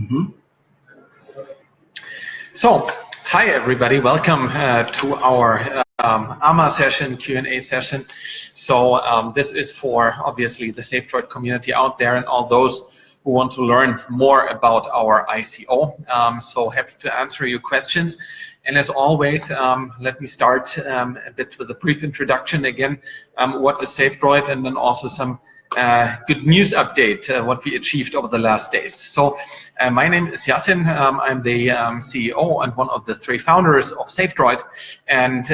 Mm-hmm. So, hi everybody, welcome to our AMA session, Q&A session. So this is for obviously the savedroid community out there and all those who want to learn more about our ICO. So happy to answer your questions. And as always, let me start a bit with a brief introduction again. What is savedroid, and then also some good news update, what we achieved over the last days. So my name is Yasin. I'm the CEO and one of the 3 founders of savedroid. And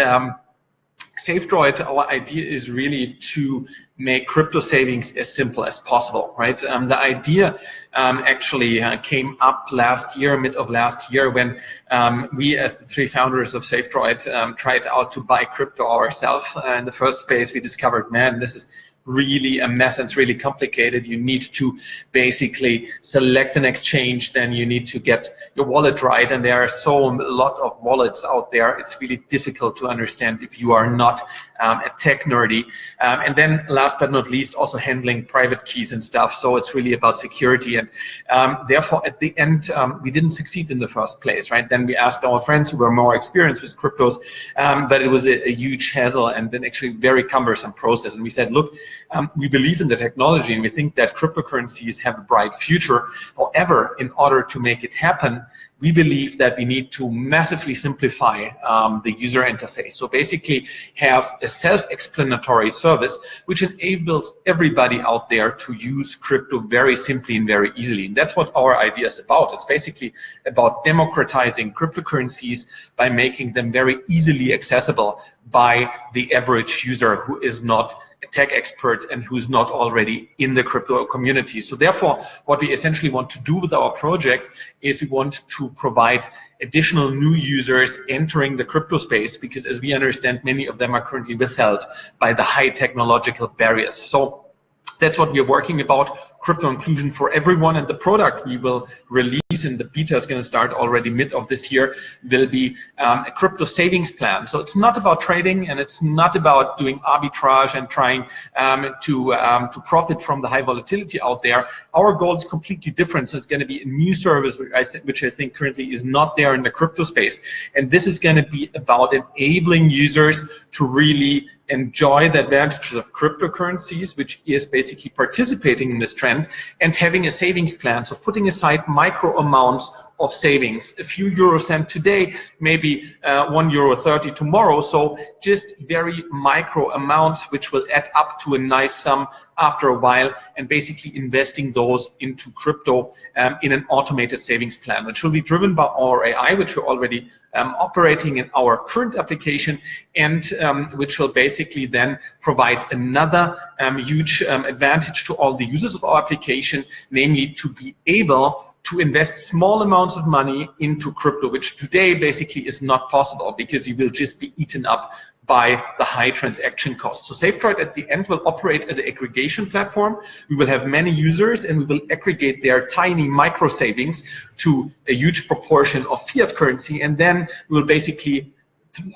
savedroid, our idea is really to make crypto savings as simple as possible, right? The idea actually came up last year, mid of last year, when we as the 3 founders of savedroid tried out to buy crypto ourselves. In the first space, we discovered, man, this is really a mess and it's really complicated. You need to basically select an exchange, then you need to get your wallet right, and there are a lot of wallets out there. It's really difficult to understand if you are not a tech nerdy. And then last but not least, also handling private keys and stuff. So it's really about security, and therefore at the end we didn't succeed in the first place, right? Then we asked our friends who were more experienced with cryptos, but it was a huge hassle and then actually very cumbersome process. And we said, look, we believe in the technology and we think that cryptocurrencies have a bright future. However, in order to make it happen, we believe that we need to massively simplify the user interface. So basically have a self-explanatory service which enables everybody out there to use crypto very simply and very easily. And that's what our idea is about. It's basically about democratizing cryptocurrencies by making them very easily accessible by the average user who is not a tech expert and who's not already in the crypto community. So therefore, what we essentially want to do with our project is we want to provide additional new users entering the crypto space, because as we understand, many of them are currently withheld by the high technological barriers. So that's what we're working about, crypto inclusion for everyone. And the product we will release, and the beta is going to start already mid of this year, will be a crypto savings plan. So it's not about trading, and it's not about doing arbitrage and trying to profit from the high volatility out there. Our goal is completely different. So it's going to be a new service which I think currently is not there in the crypto space. And this is going to be about enabling users to really enjoy the advantages of cryptocurrencies, which is basically participating in this trend and having a savings plan. So putting aside micro amounts of savings, a few eurocent today, maybe €1.30 tomorrow. So just very micro amounts which will add up to a nice sum after a while, and basically investing those into crypto in an automated savings plan, which will be driven by our AI, which we're already operating in our current application, and which will basically then provide another huge advantage to all the users of our application, namely to be able to invest small amounts of money into crypto, which today basically is not possible because you will just be eaten up by the high transaction costs. So savedroid at the end will operate as an aggregation platform. We will have many users and we will aggregate their tiny micro savings to a huge proportion of fiat currency, and then we will basically,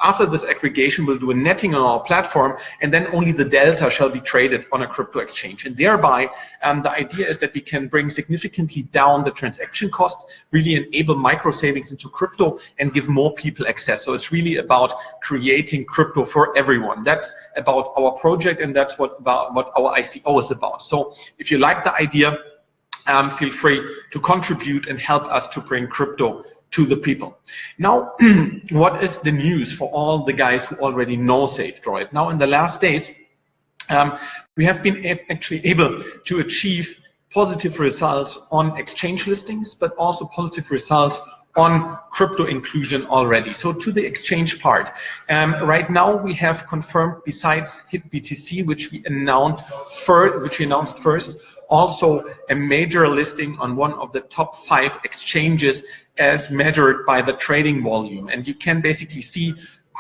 after this aggregation, we'll do a netting on our platform, and then only the delta shall be traded on a crypto exchange. And thereby, the idea is that we can bring significantly down the transaction cost, really enable micro savings into crypto, and give more people access. So it's really about creating crypto for everyone. That's about our project, and that's what our ICO is about. So if you like the idea, feel free to contribute and help us to bring crypto to the people. Now, what is the news for all the guys who already know savedroid? Now, in the last days, we have been actually able to achieve positive results on exchange listings, but also positive results on crypto inclusion already. So to the exchange part, right now we have confirmed, besides HitBTC, which we announced first, also a major listing on one of the top 5 exchanges as measured by the trading volume. And you can basically see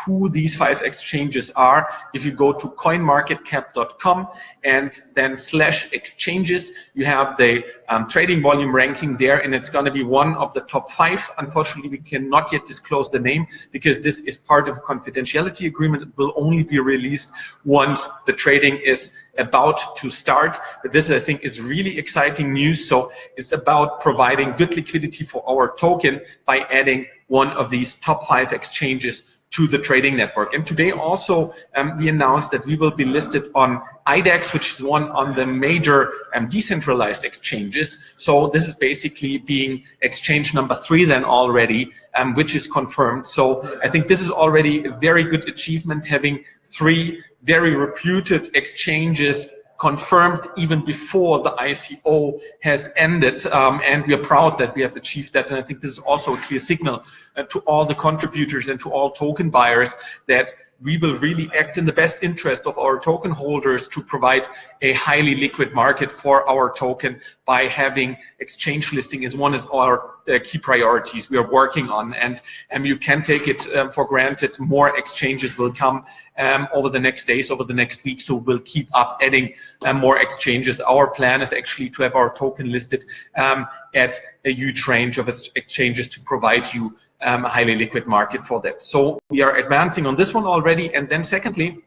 who these 5 exchanges are, if you go to coinmarketcap.com and then /exchanges, you have the trading volume ranking there, and it's going to be one of the top 5. Unfortunately, we cannot yet disclose the name because this is part of a confidentiality agreement. It will only be released once the trading is about to start. But this, I think, is really exciting news. So it's about providing good liquidity for our token by adding one of these top 5 exchanges to the trading network. And today also we announced that we will be listed on IDEX, which is one of the major decentralized exchanges. So this is basically being exchange number 3 then already, which is confirmed. So I think this is already a very good achievement, having 3 very reputed exchanges confirmed even before the ICO has ended, and we are proud that we have achieved that. And I think this is also a clear signal to all the contributors and to all token buyers that we will really act in the best interest of our token holders to provide a highly liquid market for our token by having exchange listing as one of our key priorities we are working on. And you can take it for granted, more exchanges will come over the next days, over the next week, so we'll keep up adding more exchanges. Our plan is actually to have our token listed at a huge range of exchanges to provide you a highly liquid market for that. So we are advancing on this one already. And then secondly,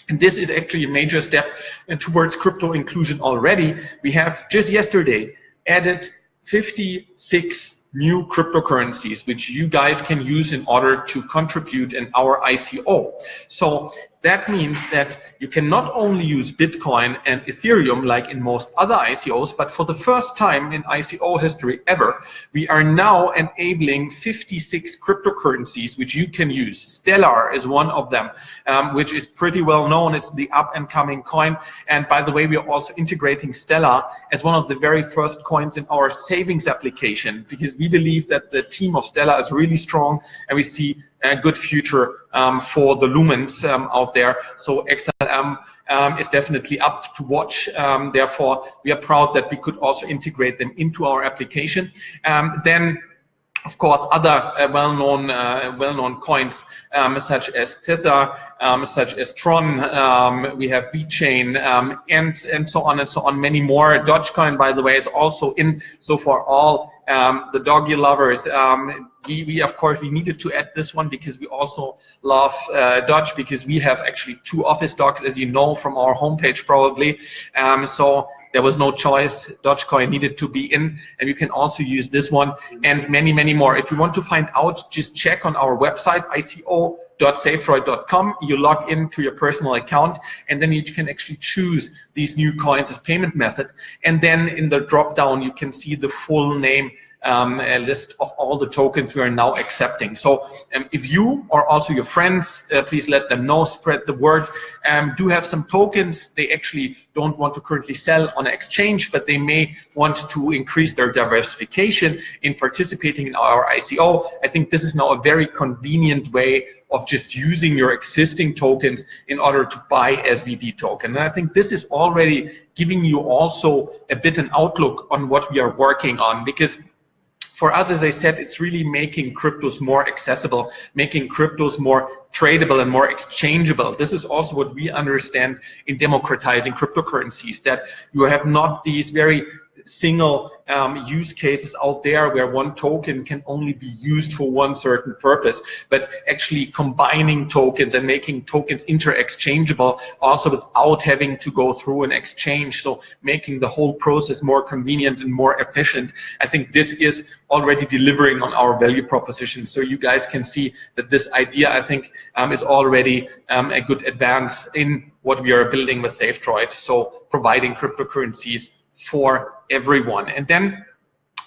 and this is actually a major step towards crypto inclusion already, we have just yesterday added 56 new cryptocurrencies which you guys can use in order to contribute in our ICO. So that means that you can not only use Bitcoin and Ethereum like in most other ICOs, but for the first time in ICO history ever, we are now enabling 56 cryptocurrencies which you can use. Stellar is one of them, which is pretty well known. It's the up-and-coming coin. And by the way, we are also integrating Stellar as one of the very first coins in our savings application, because we believe that the team of Stellar is really strong, and we see a good future for the lumens out there. So XLM is definitely up to watch. Therefore, we are proud that we could also integrate them into our application. Then, of course, other well-known coins such as Tether, such as Tron, we have VeChain, and so on and so on, many more. Dogecoin, by the way, is also in. So for all the doggy lovers, we of course we needed to add this one because we also love Doge, because we have actually 2 office dogs, as you know from our homepage probably. So there was no choice. Dogecoin needed to be in, and you can also use this one and many, many more. If you want to find out, just check on our website, ico.savedroid.com. You log into your personal account, and then you can actually choose these new coins as payment method. And then in the drop down, you can see the full name a list of all the tokens we are now accepting. So if you or also your friends, please let them know, spread the word, do have some tokens they actually don't want to currently sell on an exchange, but they may want to increase their diversification in participating in our ICO. I think this is now a very convenient way of just using your existing tokens in order to buy SVD token. And I think this is already giving you also a bit an outlook on what we are working on, because for us, as I said, it's really making cryptos more accessible, making cryptos more tradable and more exchangeable. This is also what we understand in democratizing cryptocurrencies, that you have not these very single use cases out there where one token can only be used for one certain purpose, but actually combining tokens and making tokens inter-exchangeable also without having to go through an exchange, so making the whole process more convenient and more efficient. I think this is already delivering on our value proposition. So you guys can see that this idea, I think, is already a good advance in what we are building with SaveDroid, so providing cryptocurrencies for everyone. And then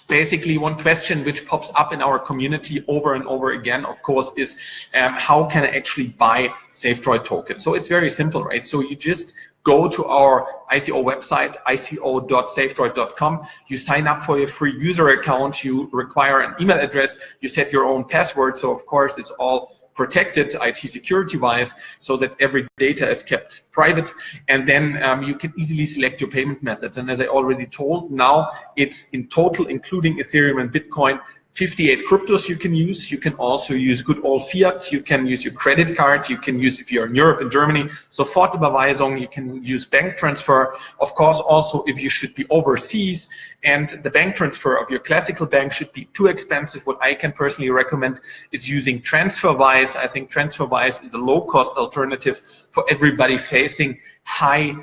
basically one question which pops up in our community over and over again, of course, is how can I actually buy SaveDroid token? So it's very simple, right? So you just go to our ICO website, ico.savedroid.com. You sign up for your free user account. You require an email address. You set your own password. So of course it's all protected IT security wise, so that every data is kept private. And then you can easily select your payment methods. And as I already told, now it's in total, including Ethereum and Bitcoin, 58 cryptos you can use. You can also use good old fiat. You can use your credit card. You can use, if you're in Europe and Germany, Sofortüberweisung. You can use bank transfer. Of course, also if you should be overseas and the bank transfer of your classical bank should be too expensive, what I can personally recommend is using TransferWise. I think TransferWise is a low-cost alternative for everybody facing high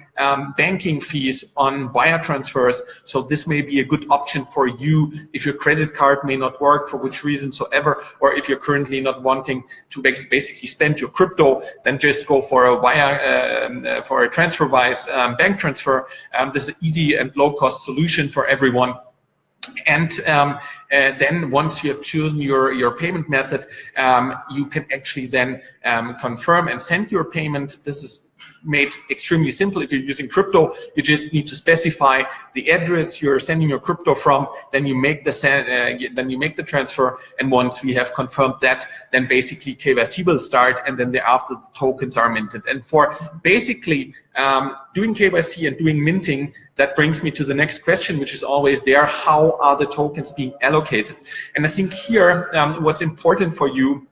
banking fees on wire transfers. So this may be a good option for you if your credit card may not work for which reason so ever, or if you're currently not wanting to basically spend your crypto, then just go for a wire, for a TransferWise bank transfer. This is an easy and low-cost solution for everyone. And then once you have chosen your payment method, you can actually then confirm and send your payment. This is made extremely simple. If you're using crypto, you just need to specify the address you're sending your crypto from, then you make the transfer, and once we have confirmed that, then basically KYC will start, and then thereafter the tokens are minted. And for basically doing KYC and doing minting, that brings me to the next question, which is always there: how are the tokens being allocated? And I think here what's important for you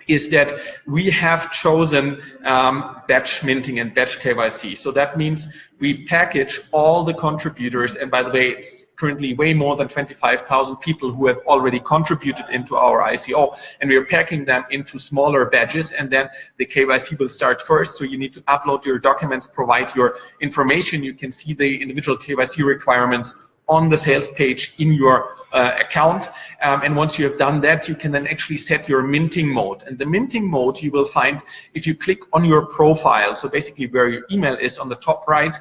is that we have chosen batch minting and batch KYC. So that means we package all the contributors, and by the way, it's currently way more than 25,000 people who have already contributed into our ICO, and we are packing them into smaller batches, and then the KYC will start first. So you need to upload your documents, provide your information. You can see the individual KYC requirements on the sales page in your account, and once you have done that, you can then actually set your minting mode. And the minting mode you will find if you click on your profile, so basically where your email is on the top right,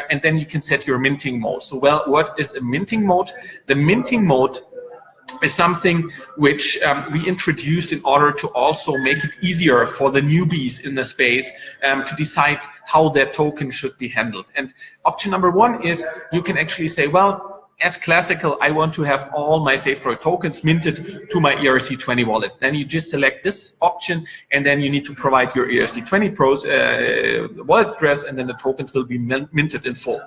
and then you can set your minting mode. So, well, what is a minting mode? The minting mode is something which we introduced in order to also make it easier for the newbies in the space to decide how their token should be handled. And option number one is you can actually say, well, as classical, I want to have all my savedroid tokens minted to my ERC20 wallet. Then you just select this option, and then you need to provide your ERC20 Pro's wallet address, and then the tokens will be minted in full.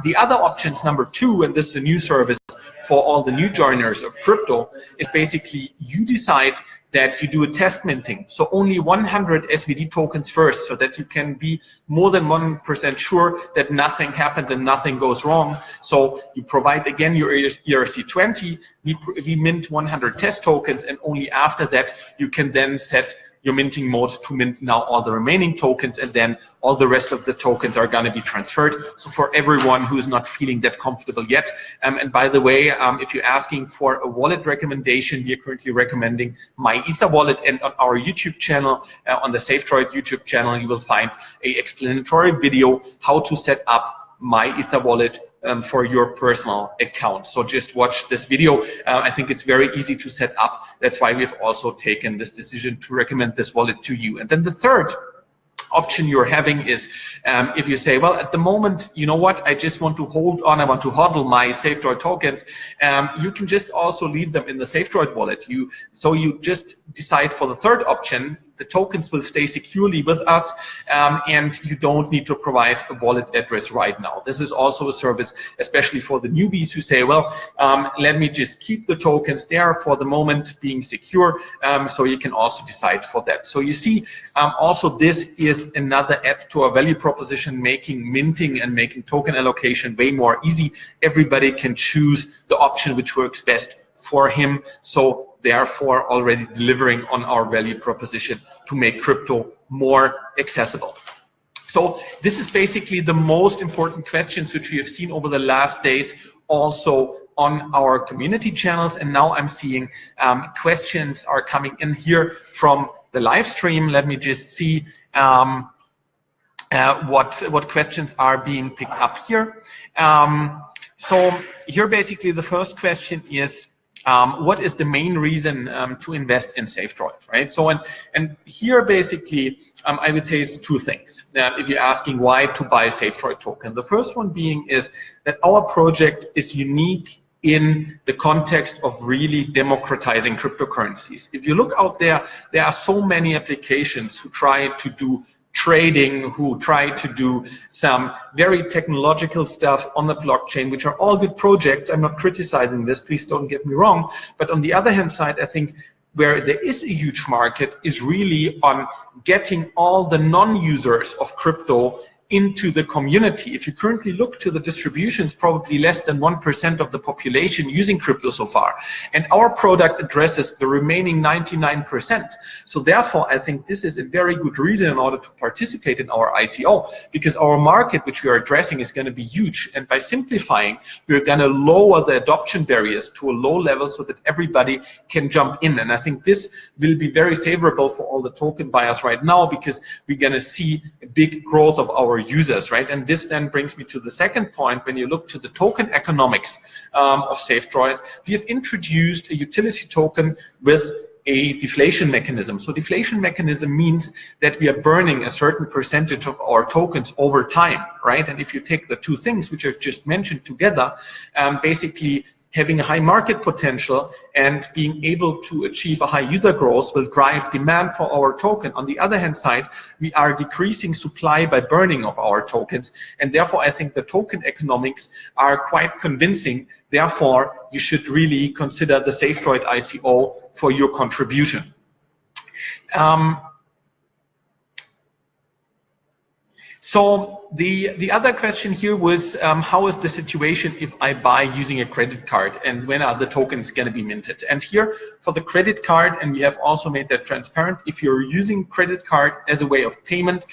The other options, number two, and this is a new service for all the new joiners of crypto, is basically you decide that you do a test minting. So only 100 SVD tokens first, so that you can be more than 1% sure that nothing happens and nothing goes wrong. So you provide again your ERC20, we mint 100 test tokens, and only after that you can then set your minting mode to mint now all the remaining tokens, and then all the rest of the tokens are going to be transferred. So for everyone who is not feeling that comfortable yet, and by the way, if you're asking for a wallet recommendation, we are currently recommending My Ether Wallet, and on our YouTube channel, on the savedroid YouTube channel, you will find a explanatory video how to set up My Ether Wallet for your personal account. So just watch this video. I think it's very easy to set up. That's why we've also taken this decision to recommend this wallet to you. And then the third option you're having is if you say, well, at the moment, you know what, I just want to hold on, I want to hodl my savedroid tokens, you can just also leave them in the savedroid wallet. So you just decide for the third option. The tokens will stay securely with us, and you don't need to provide a wallet address right now. This is also a service, especially for the newbies who say, well, let me just keep the tokens there for the moment being secure, so you can also decide for that. So you see, also this is another add to our value proposition, making minting and making token allocation way more easy. Everybody can choose the option which works best for him. So therefore already delivering on our value proposition to make crypto more accessible. So this is basically the most important questions which we have seen over the last days also on our community channels. And now I'm seeing questions are coming in here from the live stream. Let me just see what questions are being picked up here. So here basically the first question is, what is the main reason to invest in savedroid, right? So, and here basically, I would say it's two things. If you're asking why to buy a savedroid token, the first one being is that our project is unique in the context of really democratizing cryptocurrencies. If you look out there, there are so many applications who try to do trading, who try to do some very technological stuff on the blockchain, which are all good projects. I'm not criticizing this, please don't get me wrong. But on the other hand side, I think where there is a huge market is really on getting all the non-users of crypto into the community. If you currently look to the distributions, probably less than 1% of the population using crypto so far. And our product addresses the remaining 99%. So therefore, I think this is a very good reason in order to participate in our ICO, because our market, which we are addressing, is going to be huge. And by simplifying, we're going to lower the adoption barriers to a low level so that everybody can jump in. And I think this will be very favorable for all the token buyers right now, because we're going to see a big growth of our users, right? And this then brings me to the second point. When you look to the token economics of savedroid, we have introduced a utility token with a deflation mechanism. So deflation mechanism means that we are burning a certain percentage of our tokens over time, right? And if you take the two things which I've just mentioned together, basically having a high market potential and being able to achieve a high user growth will drive demand for our token. On the other hand side, we are decreasing supply by burning of our tokens, and therefore I think the token economics are quite convincing. Therefore, you should really consider the savedroid ICO for your contribution. So the other question here was, how is the situation if I buy using a credit card, and when are the tokens going to be minted? And here for the credit card, and we have also made that transparent, if you're using credit card as a way of payment,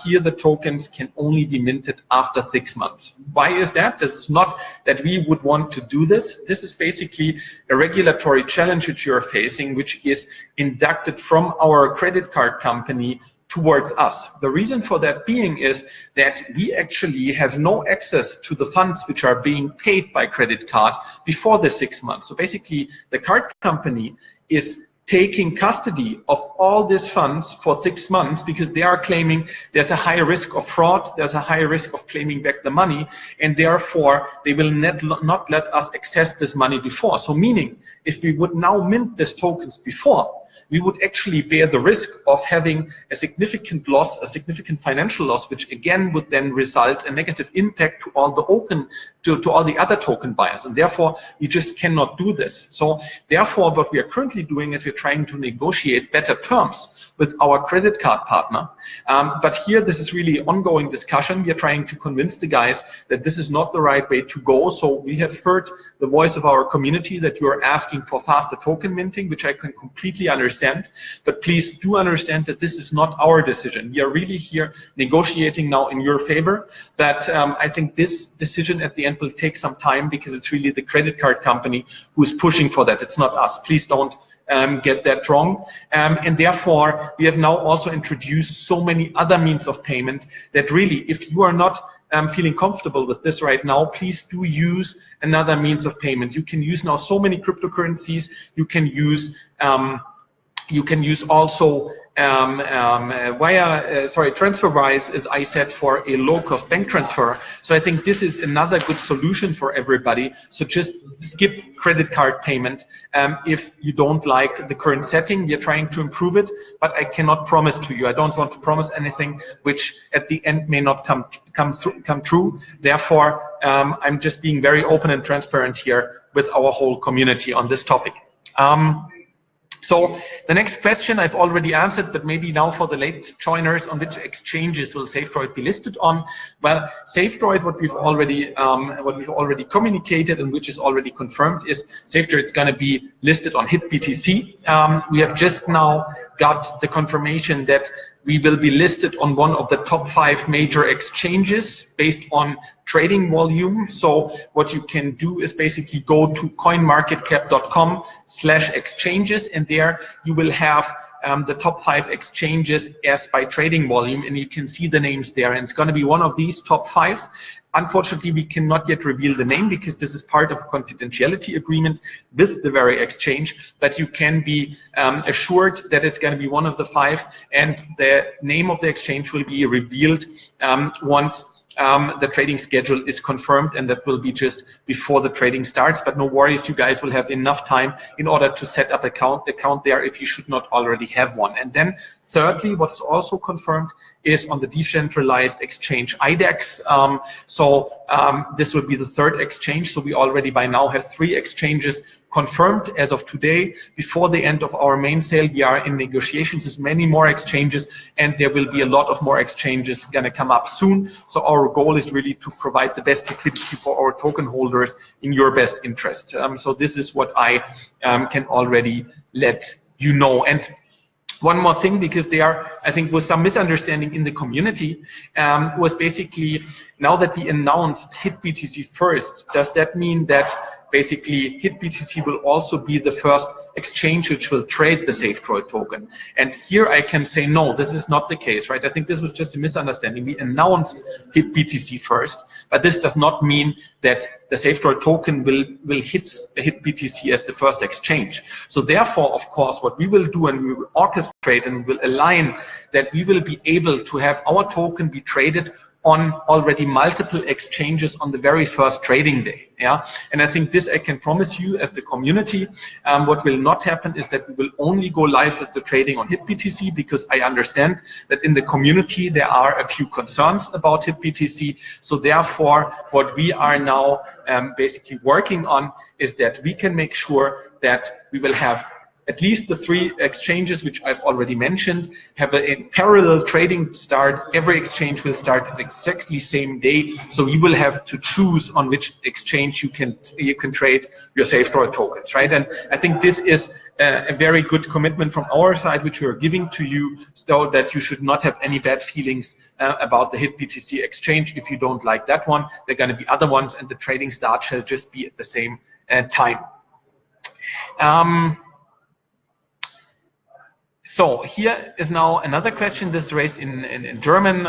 here the tokens can only be minted after 6 months. Why is that? This is not that we would want to do this. This is basically a regulatory challenge which you're facing, which is inducted from our credit card company towards us. The reason for that being is that we actually have no access to the funds which are being paid by credit card before the 6 months. So basically the card company is taking custody of all these funds for 6 months, because they are claiming there's a high risk of fraud, there's a high risk of claiming back the money, and therefore they will not let us access this money before. So meaning, if we would now mint these tokens before, we would actually bear the risk of having a significant loss, a significant financial loss, which again would then result in a negative impact to all the other token buyers, and therefore we just cannot do this. So therefore what we are currently doing is we're trying to negotiate better terms with our credit card partner. But here this is really ongoing discussion. We are trying to convince the guys that this is not the right way to go. So we have heard the voice of our community that you are asking for faster token minting, which I can completely understand. But please do understand that this is not our decision. We are really here negotiating now in your favor. That I think this decision at the end will take some time, because it's really the credit card company who is pushing for that. It's not us. Please don't get that wrong. And therefore, we have now also introduced so many other means of payment that really, if you are not feeling comfortable with this right now, please do use another means of payment. You can use now so many cryptocurrencies. You can use also TransferWise, as I said, for a low-cost bank transfer. So I think this is another good solution for everybody. So just skip credit card payment if you don't like the current setting. We are trying to improve it, but I cannot promise to you. I don't want to promise anything which at the end may not come true. Therefore, I'm just being very open and transparent here with our whole community on this topic. So the next question I've already answered, but maybe now for the late joiners, on which exchanges will savedroid be listed on? Well, savedroid, what we've already communicated and which is already confirmed, is savedroid is going to be listed on HitBTC. We have just now got the confirmation that we will be listed on one of the top 5 major exchanges based on trading volume. So what you can do is basically go to coinmarketcap.com/exchanges, and there you will have the top 5 exchanges as by trading volume, and you can see the names there, and it's going to be one of these top 5. Unfortunately, we cannot yet reveal the name because this is part of a confidentiality agreement with the very exchange, but you can be assured that it's going to be one of the 5, and the name of the exchange will be revealed once the trading schedule is confirmed, and that will be just before the trading starts. But no worries, you guys will have enough time in order to set up account there if you should not already have one. And then thirdly, what is also confirmed is on the decentralized exchange IDEX. This will be the third exchange. So we already by now have 3 exchanges confirmed as of today. Before the end of our main sale, we are in negotiations with many more exchanges, and there will be a lot of more exchanges going to come up soon. So our goal is really to provide the best liquidity for our token holders in your best interest. So this is what I can already let you know. And one more thing, because there, I think, was some misunderstanding in the community, was basically, now that we announced HitBTC first, does that mean that basically HitBTC will also be the first exchange which will trade the savedroid token? And here I can say no, this is not the case, right? I think this was just a misunderstanding. We announced HitBTC first, but this does not mean that the savedroid token will hit HitBTC as the first exchange. So therefore, of course, what we will do, and we will orchestrate and will align, that we will be able to have our token be traded on already multiple exchanges on the very first trading day. Yeah, and I think this I can promise you as the community. What will not happen is that we will only go live with the trading on HitBTC, because I understand that in the community there are a few concerns about HitBTC. So therefore, what we are now basically working on is that we can make sure that we will have at least the 3 exchanges, which I've already mentioned, have a parallel trading start. Every exchange will start at exactly same day. So you will have to choose on which exchange you can trade your savedroid tokens, right? And I think this is a very good commitment from our side, which we are giving to you, so that you should not have any bad feelings about the HitBTC exchange. If you don't like that one, there are going to be other ones, and the trading start shall just be at the same time. So here is now another question. This is raised in German.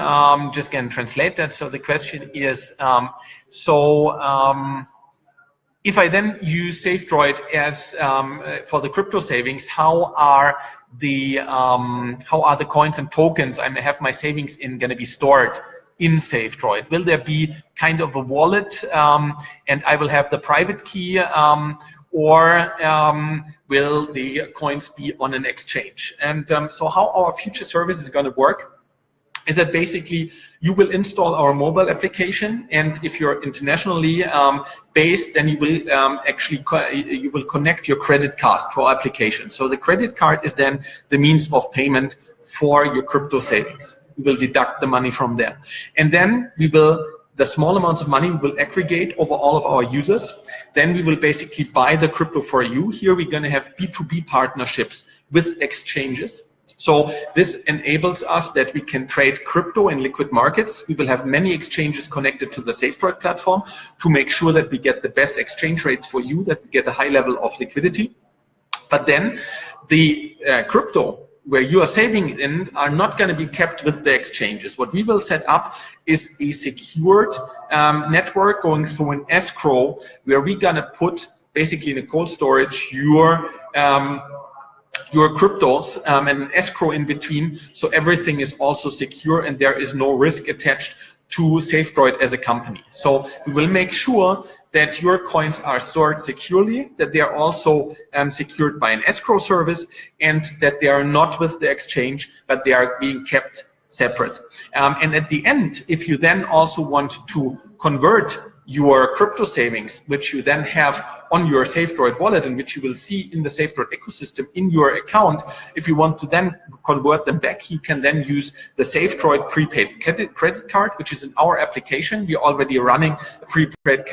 Just can translate that. So the question is, if I then use savedroid as for the crypto savings, how are the coins and tokens I may have my savings in going to be stored in savedroid? Will there be kind of a wallet, and I will have the private key, or will the coins be on an exchange? And so how our future service is going to work is that basically you will install our mobile application, and if you're internationally based, then you will you will connect your credit card to our application. So the credit card is then the means of payment for your crypto savings. We will deduct the money from there, and then the small amounts of money will aggregate over all of our users. Then we will basically buy the crypto for you. Here we're going to have B2B partnerships with exchanges. So this enables us that we can trade crypto in liquid markets. We will have many exchanges connected to the savedroid platform to make sure that we get the best exchange rates for you, that we get a high level of liquidity. But then the crypto where you are saving in are not going to be kept with the exchanges. What we will set up is a secured network going through an escrow, where we're going to put basically in a cold storage your cryptos and an escrow in between, so everything is also secure and there is no risk attached to savedroid as a company. So we will make sure that your coins are stored securely, that they are also secured by an escrow service, and that they are not with the exchange, but they are being kept separate. And at the end, if you then also want to convert your crypto savings, which you then have on your savedroid wallet and which you will see in the savedroid ecosystem in your account, if you want to then convert them back, you can then use the savedroid prepaid credit card, which is in our application. We're already running a prepaid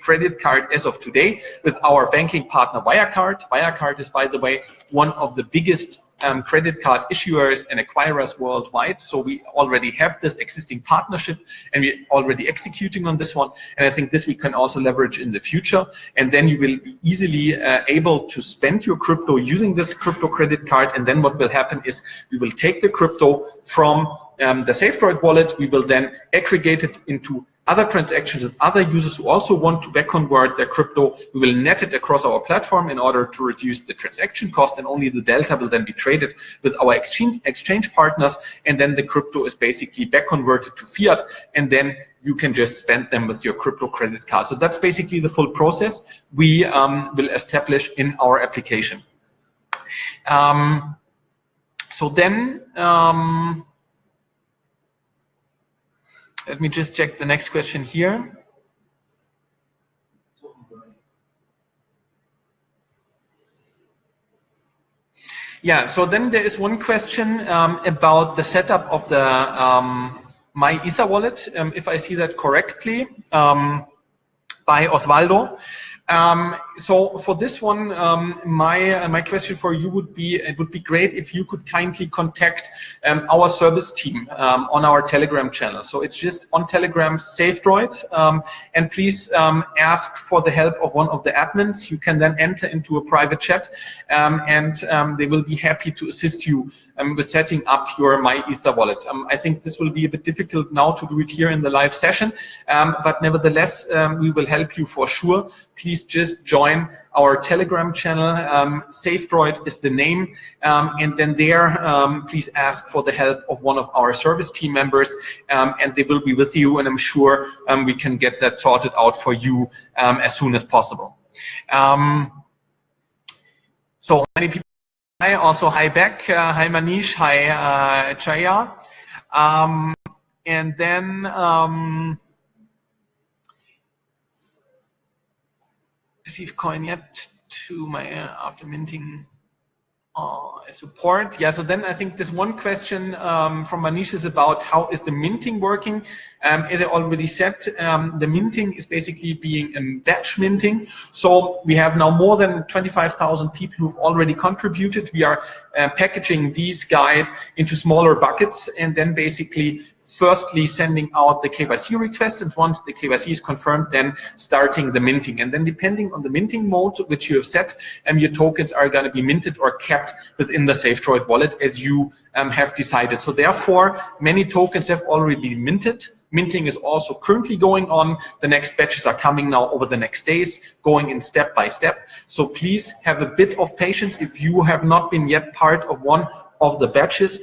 credit card as of today with our banking partner Wirecard. Wirecard is, by the way, one of the biggest credit card issuers and acquirers worldwide. So we already have this existing partnership and we're already executing on this one. And I think this we can also leverage in the future. And then you will be easily able to spend your crypto using this crypto credit card. And then what will happen is we will take the crypto from the savedroid wallet. We will then aggregate it into other transactions with other users who also want to back convert their crypto. We will net it across our platform in order to reduce the transaction cost, and only the delta will then be traded with our exchange partners, and then the crypto is basically back converted to fiat, and then you can just spend them with your crypto credit card. So that's basically the full process we will establish in our application. So then, let me just check the next question here. Yeah, so then there is one question about the setup of the My Ether wallet, if I see that correctly, by Osvaldo. So for this one, my question for you would be, it would be great if you could kindly contact our service team on our Telegram channel. So it's just on Telegram, savedroid, and please ask for the help of one of the admins. You can then enter into a private chat, and they will be happy to assist you with setting up your My Ether wallet. I think this will be a bit difficult now to do it here in the live session, but nevertheless, we will help you for sure. Please just join our Telegram channel. savedroid is the name, and then there, please ask for the help of one of our service team members, and they will be with you, and I'm sure we can get that sorted out for you as soon as possible. So many people. Hi, also hi Beck, hi Manish, hi Chaya, and then receive coin yet to my after minting support. Yeah, so then I think this one question from Manish is about how is the minting working. As I already said, the minting is basically being batch minting. So we have now more than 25,000 people who've already contributed. We are packaging these guys into smaller buckets, and then basically firstly sending out the KYC request, and once the KYC is confirmed, then starting the minting. And then depending on the minting mode which you have set, your tokens are going to be minted or kept within the savedroid wallet as you have decided. So therefore, many tokens have already been minted. Minting is also currently going on. The next batches are coming now over the next days, going in step by step. So please have a bit of patience. If you have not been yet part of one of the batches,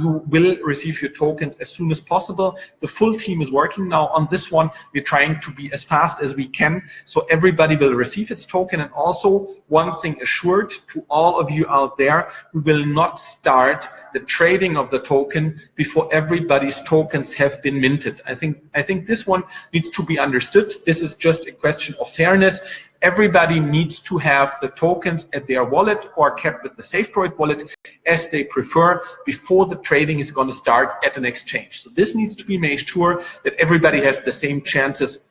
you will receive your tokens as soon as possible. The full team is working now on this one. We're trying to be as fast as we can, so everybody will receive its token. And also, one thing assured to all of you out there, we will not start the trading of the token before everybody's tokens have been minted. I think this one needs to be understood. This is just a question of fairness. Everybody needs to have the tokens at their wallet or kept with the savedroid wallet as they prefer before the trading is going to start at an exchange. So this needs to be made sure that everybody has the same chances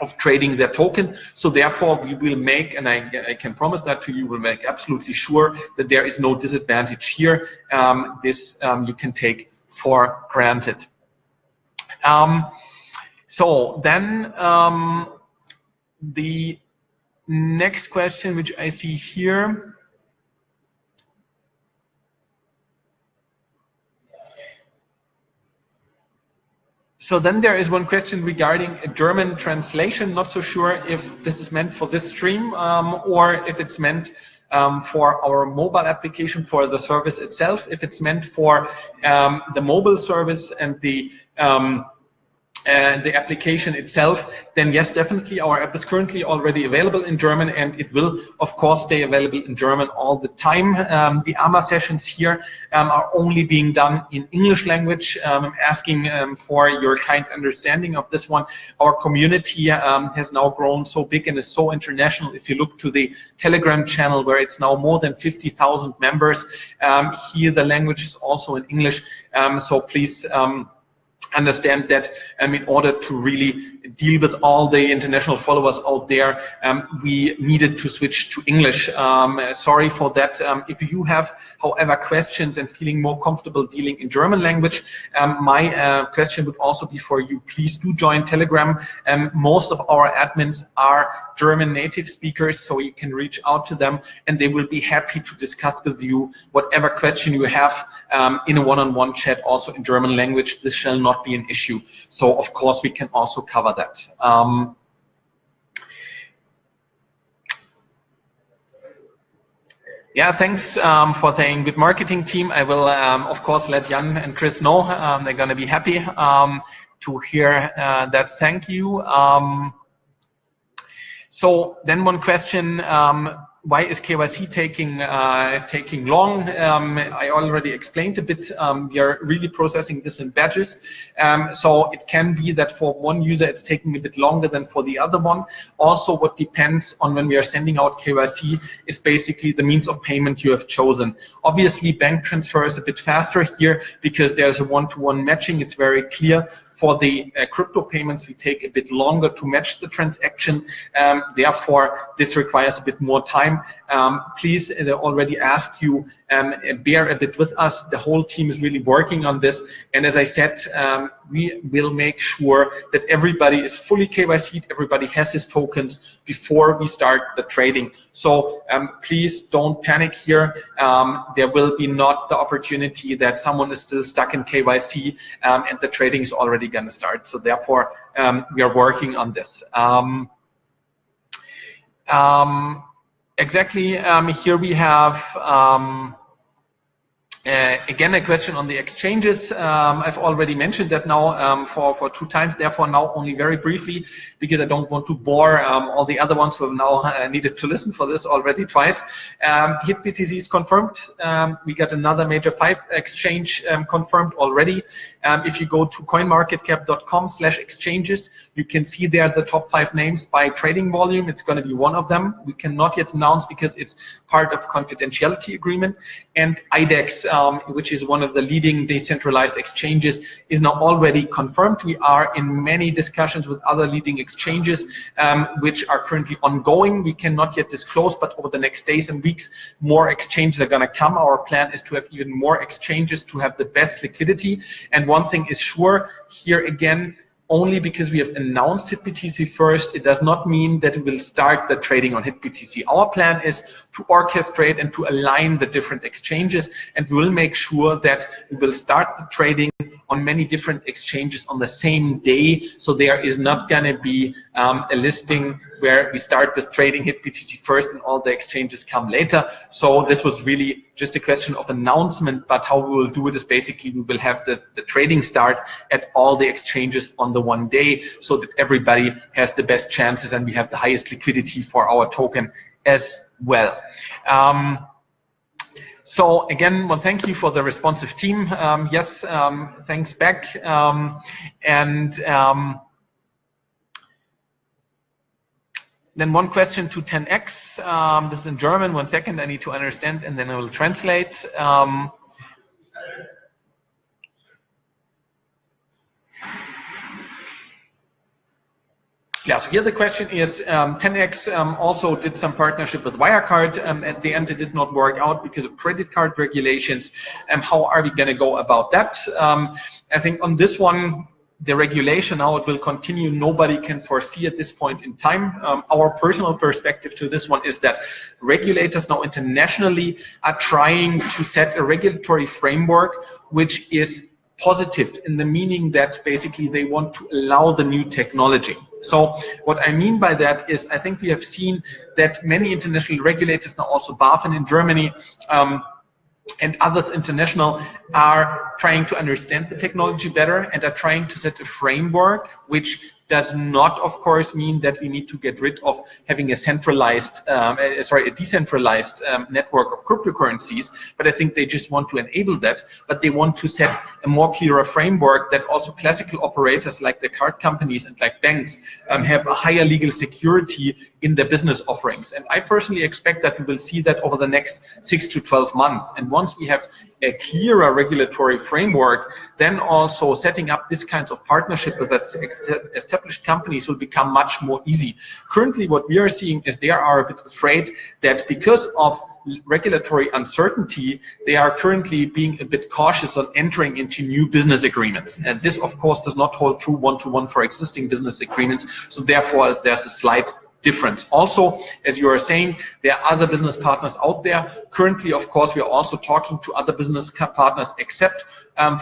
of trading their token. So therefore we will make, and I can promise that to you, we'll make absolutely sure that there is no disadvantage here. This you can take for granted. So then the next question which I see here. So then there is one question regarding a German translation. Not so sure if this is meant for this stream or if it's meant for our mobile application, for the service itself. If it's meant for the mobile service and the application itself, then yes, definitely our app is currently already available in German, and it will of course stay available in German all the time. The AMA sessions here are only being done in English language. I'm asking for your kind understanding of this one. Our community has now grown so big and is so international. If you look to the Telegram channel, where it's now more than 50,000 members, here the language is also in English. So please understand that in order to really deal with all the international followers out there, we needed to switch to English. Sorry for that. If you have, however, questions and feeling more comfortable dealing in German language, my question would also be for you. Please do join Telegram. Most of our admins are German native speakers, so you can reach out to them and they will be happy to discuss with you whatever question you have in a one-on-one chat, also in German language. This shall not be an issue. So of course we can also cover that. Yeah, thanks for saying good marketing team. I will of course let Jan and Chris know. They're going to be happy to hear that. Thank you. So then one question, why is KYC taking long? I already explained a bit. We are really processing this in batches. So it can be that for one user it's taking a bit longer than for the other one. Also, what depends on when we are sending out KYC is basically the means of payment you have chosen. Obviously, bank transfer is a bit faster here because there's a one-to-one matching. It's very clear. For the crypto payments, we take a bit longer to match the transaction. Therefore, this requires a bit more time. Please, as I already asked you, bear a bit with us. The whole team is really working on this. And as I said, we will make sure that everybody is fully KYC'd, everybody has his tokens before we start the trading. So please don't panic here. There will be not the opportunity that someone is still stuck in KYC and the trading is already going to start. So therefore, we are working on this. Exactly, here we have again a question on the exchanges. I've already mentioned that now for 2 times, therefore now only very briefly, because I don't want to bore all the other ones who have now needed to listen for this already twice. HitBTC is confirmed. We got another major 5 exchange confirmed already. If you go to coinmarketcap.com/exchanges, you can see there the top 5 names by trading volume. It's going to be one of them. We cannot yet announce because it's part of confidentiality agreement. And IDEX, which is one of the leading decentralized exchanges, is now already confirmed. We are in many discussions with other leading exchanges, which are currently ongoing. We cannot yet disclose, but over the next days and weeks, more exchanges are going to come. Our plan is to have even more exchanges to have the best liquidity. And one thing is sure, here again, only because we have announced HitBTC first, it does not mean that we will start the trading on HitBTC. Our plan is to orchestrate and to align the different exchanges, and we will make sure that we will start the trading on many different exchanges on the same day. So there is not going to be a listing where we start with trading HitBTC first and all the exchanges come later. So this was really just a question of announcement, but how we will do it is basically we will have the trading start at all the exchanges on the one day so that everybody has the best chances and we have the highest liquidity for our token as well. So again, well, thank you for the responsive team. Yes, thanks back. Then one question to 10x. This is in German. 1 second, I need to understand, and then I will translate. Yeah, so here the question is, 10x also did some partnership with Wirecard. At the end, it did not work out because of credit card regulations. How are we going to go about that? I think on this one, the regulation, how it will continue, nobody can foresee at this point in time. Our personal perspective to this one is that regulators now internationally are trying to set a regulatory framework which is positive in the meaning that basically they want to allow the new technology. So what I mean by that is I think we have seen that many international regulators, now also BaFin in Germany, and others international, are trying to understand the technology better and are trying to set a framework which does not, of course, mean that we need to get rid of having a centralized, a decentralized network of cryptocurrencies. But I think they just want to enable that. But they want to set a more clearer framework that also classical operators like the card companies and like banks have a higher legal security in their business offerings. And I personally expect that we will see that over the next 6 to 12 months. And once we have a clearer regulatory framework, then also setting up this kinds of partnership with established established companies will become much more easy. Currently, what we are seeing is they are a bit afraid that because of regulatory uncertainty, they are currently being a bit cautious on entering into new business agreements. And this, of course, does not hold true one-to-one for existing business agreements. So therefore, there's a slight difference. Also, as you are saying, there are other business partners out there. Currently, of course, we are also talking to other business partners except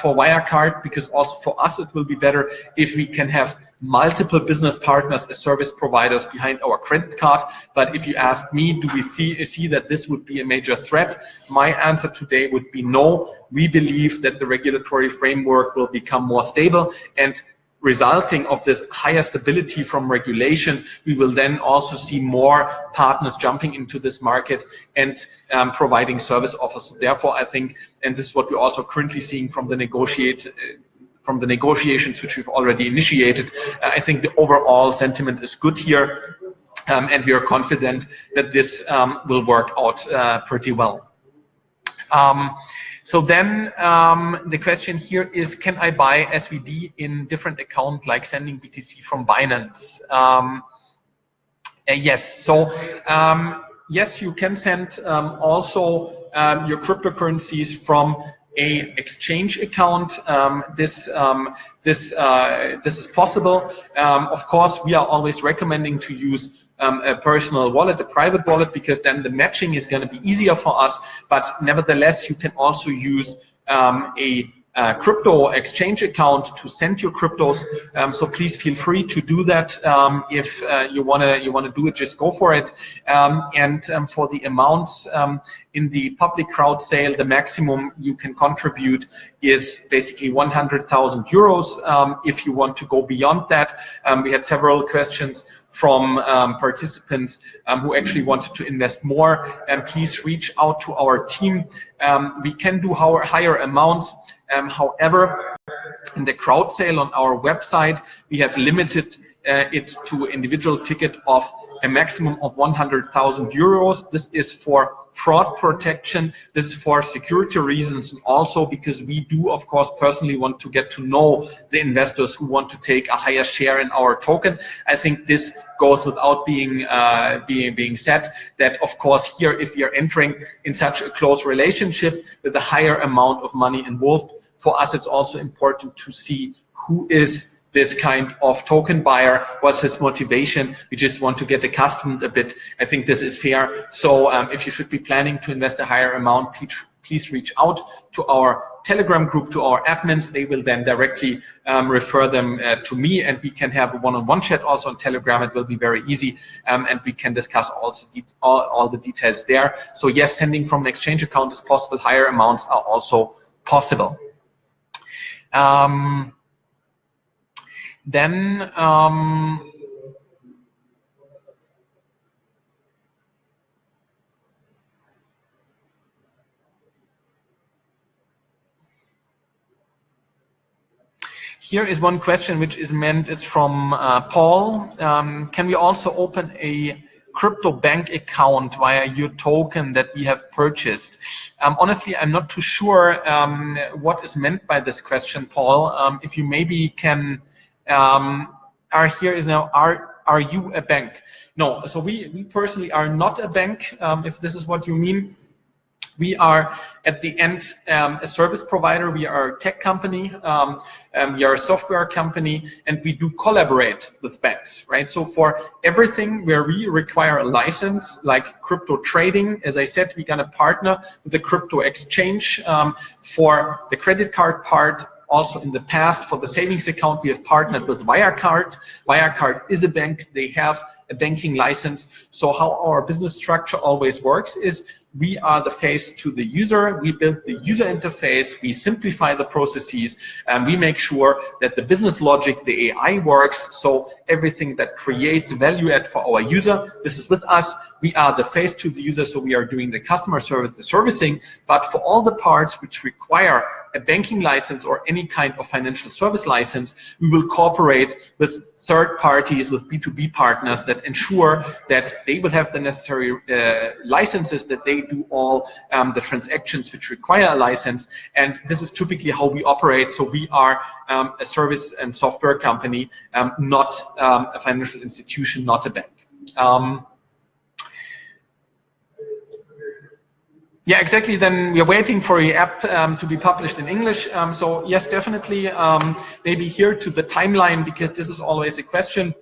for Wirecard, because also for us it will be better if we can have multiple business partners as service providers behind our credit card. But if you ask me, do we see that this would be a major threat? My answer today would be no. We believe that the regulatory framework will become more stable, and resulting of this higher stability from regulation, we will then also see more partners jumping into this market and providing service offers. Therefore, I think, and this is what we're also currently seeing from the negotiations which we've already initiated, I think the overall sentiment is good here, and we are confident that this will work out pretty well. So then the question here is, can I buy SVD in different account, like sending BTC from Binance? Yes, so yes, you can send also your cryptocurrencies from a exchange account. This is possible. Of course, we are always recommending to use a personal wallet, a private wallet, because then the matching is going to be easier for us. But nevertheless, you can also use a crypto exchange account to send your cryptos. So please feel free to do that. If you wanna do it, just go for it. And for the amounts in the public crowd sale, the maximum you can contribute is basically 100,000 euros. If you want to go beyond that, we had several questions from participants who actually wanted to invest more. And please reach out to our team. We can do higher amounts. However, in the crowd sale on our website, we have limited it to individual ticket of a maximum of 100,000 euros. This is for fraud protection. This is for security reasons, and also because we do, of course, personally want to get to know the investors who want to take a higher share in our token. I think this goes without being said, that of course here, if you're entering in such a close relationship with a higher amount of money involved, for us it's also important to see who is this kind of token buyer, what's his motivation. We just want to get accustomed a bit. I think this is fair. So if you should be planning to invest a higher amount, please reach out to our Telegram group, to our admins. They will then directly refer them to me, and we can have a one-on-one chat also on Telegram. It will be very easy, and we can discuss also all the details there. So yes, sending from an exchange account is possible. Higher amounts are also possible. Then here is one question which is meant, it's from Paul. Can we also open a crypto bank account via your token that we have purchased? Honestly, I'm not too sure what is meant by this question, Paul. If you maybe can, are you a bank? No, so we personally are not a bank, if this is what you mean. We are, at the end, a service provider. We are a tech company. We are a software company, and we do collaborate with banks, right? So for everything where we require a license, like crypto trading, as I said, we're going to partner with a crypto exchange. For the credit card part, also in the past, for the savings account, we have partnered with Wirecard. Wirecard is a bank. They have a banking license. So how our business structure always works is we are the face to the user. We build the user interface. We simplify the processes, and we make sure that the business logic, the AI works. So everything that creates value add for our user, this is with us. We are the face to the user, so we are doing the customer service, the servicing. But for all the parts which require a banking license or any kind of financial service license, we will cooperate with third parties, with B2B partners that ensure that they will have the necessary licenses, that they do all the transactions which require a license. And this is typically how we operate. So we are a service and software company, not a financial institution, not a bank. Yeah, exactly. Then we are waiting for the app to be published in English. So yes, definitely. Maybe here to the timeline, because this is always a question.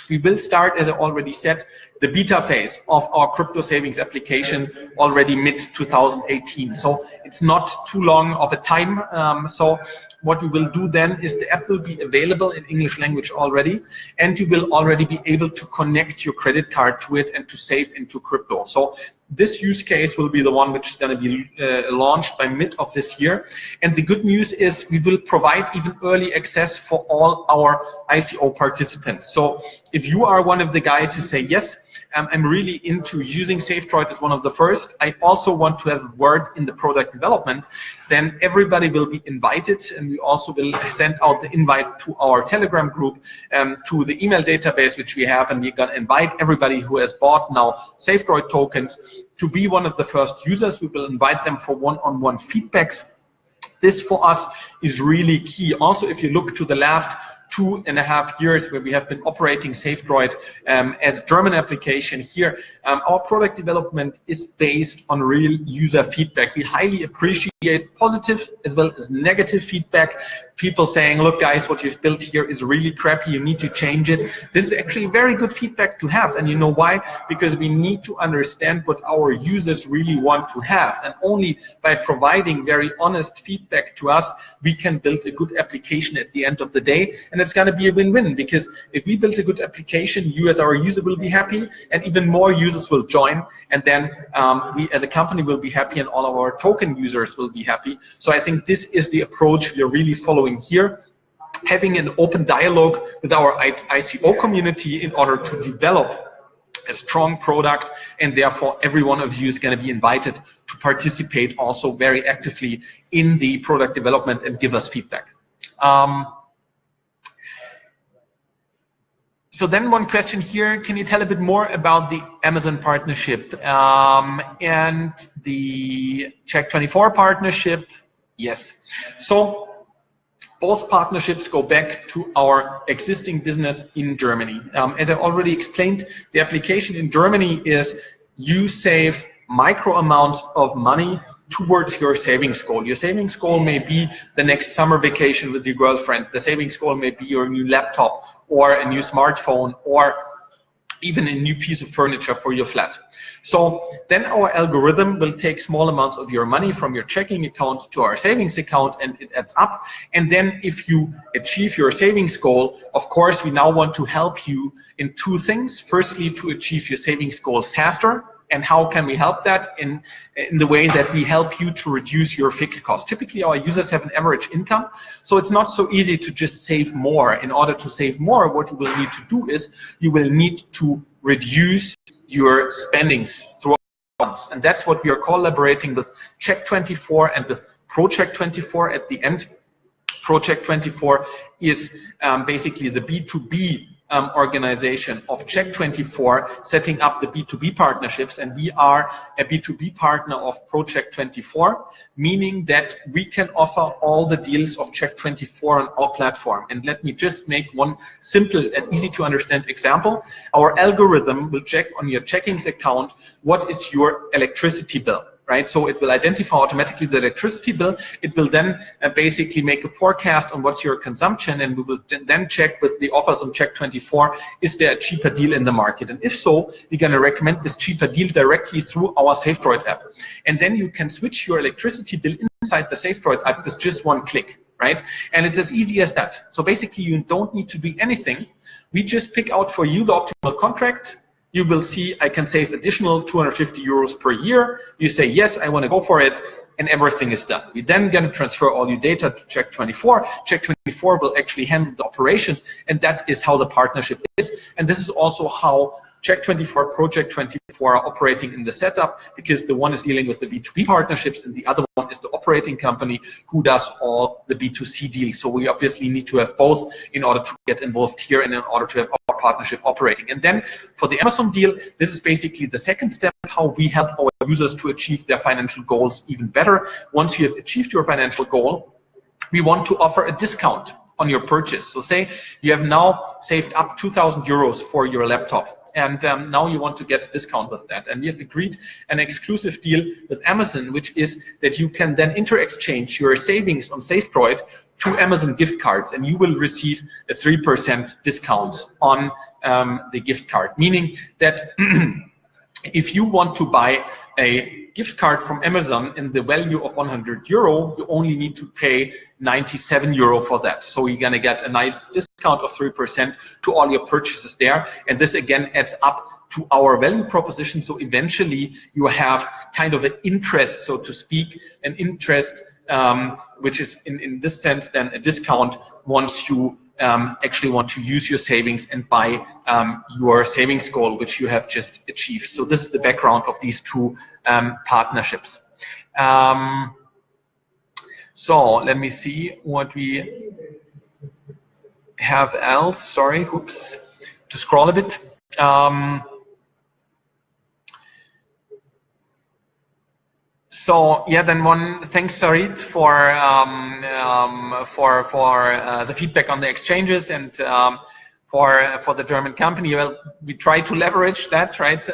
We will start, as I already said, the beta phase of our crypto savings application already mid-2018. So it's not too long of a time. So what we will do then is the app will be available in English language already, and you will already be able to connect your credit card to it and to save into crypto. So this use case will be the one which is going to be launched by mid of this year. And the good news is we will provide even early access for all our ICO participants. So if you are one of the guys who say, yes, I'm really into using savedroid as one of the first, I also want to have a word in the product development, then everybody will be invited, and we also will send out the invite to our Telegram group, to the email database which we have, and we're going to invite everybody who has bought now savedroid tokens to be one of the first users. We will invite them for one-on-one feedbacks. This for us is really key. Also, if you look to the last 2.5 years where we have been operating savedroid as German application here, our product development is based on real user feedback. We highly appreciate positive as well as negative feedback. People saying, look guys, what you've built here is really crappy, you need to change it. This is actually very good feedback to have, and you know why? Because we need to understand what our users really want to have, and only by providing very honest feedback to us, we can build a good application at the end of the day. And it's going to be a win-win, because if we build a good application, you as our user will be happy, and even more users will join, and then we as a company will be happy, and all of our token users will be happy. So I think this is the approach we are really following here, having an open dialogue with our ICO community in order to develop a strong product, and therefore every one of you is going to be invited to participate also very actively in the product development and give us feedback. So then one question here, can you tell a bit more about the Amazon partnership and the Check24 partnership? Yes. So both partnerships go back to our existing business in Germany. As I already explained, the application in Germany is you save micro amounts of money towards your savings goal. Your savings goal may be the next summer vacation with your girlfriend. The savings goal may be your new laptop or a new smartphone or even a new piece of furniture for your flat. So then our algorithm will take small amounts of your money from your checking account to our savings account, and it adds up. And then if you achieve your savings goal, of course, we now want to help you in two things. Firstly, to achieve your savings goal faster. And how can we help that? In the way that we help you to reduce your fixed cost. Typically, our users have an average income, so it's not so easy to just save more. In order to save more, what you will need to do is you will need to reduce your spendings throughout months. And that's what we are collaborating with Check24 and with Check24 at the end. Check24 is basically the B2B organization of Check24, setting up the B2B partnerships, and we are a B2B partner of Check24, meaning that we can offer all the deals of Check24 on our platform. And let me just make one simple and easy to understand example. Our algorithm will check on your checkings account what is your electricity bill. Right, so it will identify automatically the electricity bill. It will then basically make a forecast on what's your consumption, and we will then check with the offers on Check24, is there a cheaper deal in the market? And if so, we're going to recommend this cheaper deal directly through our savedroid app. And then you can switch your electricity bill inside the savedroid app with just one click, right? And it's as easy as that. So basically, you don't need to do anything. We just pick out for you the optimal contract. You will see I can save additional 250 euros per year. You say, yes, I want to go for it, and everything is done. We then going to transfer all your data to Check24. Check24 will actually handle the operations, and that is how the partnership is. And this is also how Check24, Project24 are operating in the setup, because the one is dealing with the B2B partnerships and the other one is the operating company who does all the B2C deals. So we obviously need to have both in order to get involved here and in order to have our partnership operating. And then for the Amazon deal, this is basically the second step, how we help our users to achieve their financial goals even better. Once you have achieved your financial goal, we want to offer a discount on your purchase. So say you have now saved up 2,000 euros for your laptop, and now you want to get a discount with that. And we have agreed an exclusive deal with Amazon, which is that you can then inter-exchange your savings on savedroid to Amazon gift cards, and you will receive a 3% discount on the gift card. Meaning that if you want to buy a gift card from Amazon in the value of 100 euro, you only need to pay 97 euro for that. So you're going to get a nice discount of 3% to all your purchases there. And this again adds up to our value proposition. So eventually you have kind of an interest, so to speak, an interest, which is in this sense then a discount once you actually want to use your savings and buy your savings goal, which you have just achieved. So this is the background of these two partnerships. So let me see what we have else. Sorry, oops, to scroll a bit. So yeah, then thanks Sarit for the feedback on the exchanges and for the German company. Well, we try to leverage that, right?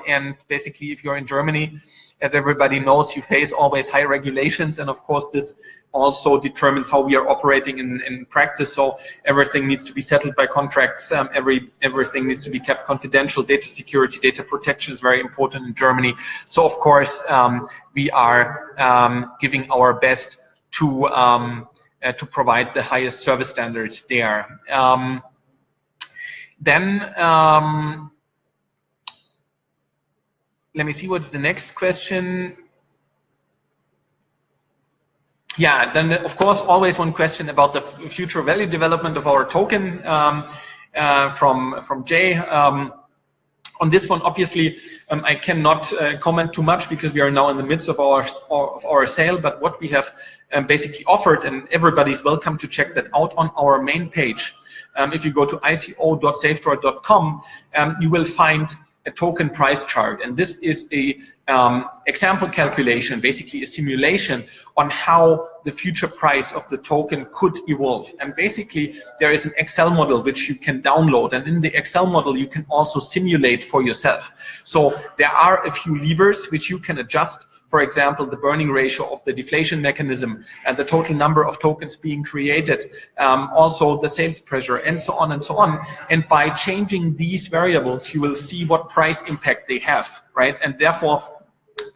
And basically, if you're in Germany, as everybody knows, you face always high regulations, and of course this also determines how we are operating in practice. So everything needs to be settled by contracts, everything needs to be kept confidential. Data security, data protection is very important in Germany. So of course we are giving our best to provide the highest service standards there. Let me see what's the next question. Yeah, then of course always one question about the future value development of our token from Jay. On this one, obviously, I cannot comment too much because we are now in the midst of our sale. But what we have basically offered, and everybody's welcome to check that out on our main page. If you go to ico.savedroid.com, you will find a token price chart, and this is a example calculation, basically a simulation on how the future price of the token could evolve. And basically there is an Excel model which you can download, and in the Excel model you can also simulate for yourself. So there are a few levers which you can adjust. For example, the burning ratio of the deflation mechanism and the total number of tokens being created, also the sales pressure, and so on and so on. And by changing these variables, you will see what price impact they have, right? And therefore,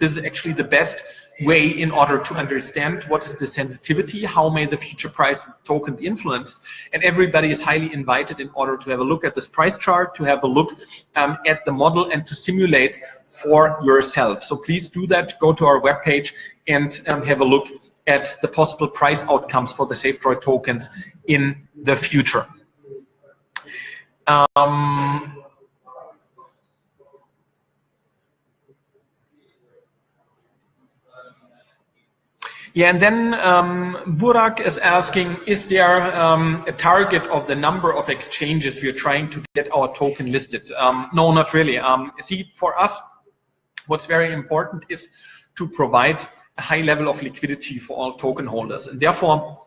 this is actually the best way in order to understand what is the sensitivity, how may the future price of the token be influenced. And everybody is highly invited in order to have a look at this price chart, to have a look at the model and to simulate for yourself. So please do that, go to our webpage and have a look at the possible price outcomes for the savedroid tokens in the future. Yeah, and then Burak is asking, is there a target of the number of exchanges we are trying to get our token listed? No, not really. See, for us, what's very important is to provide a high level of liquidity for all token holders. And therefore,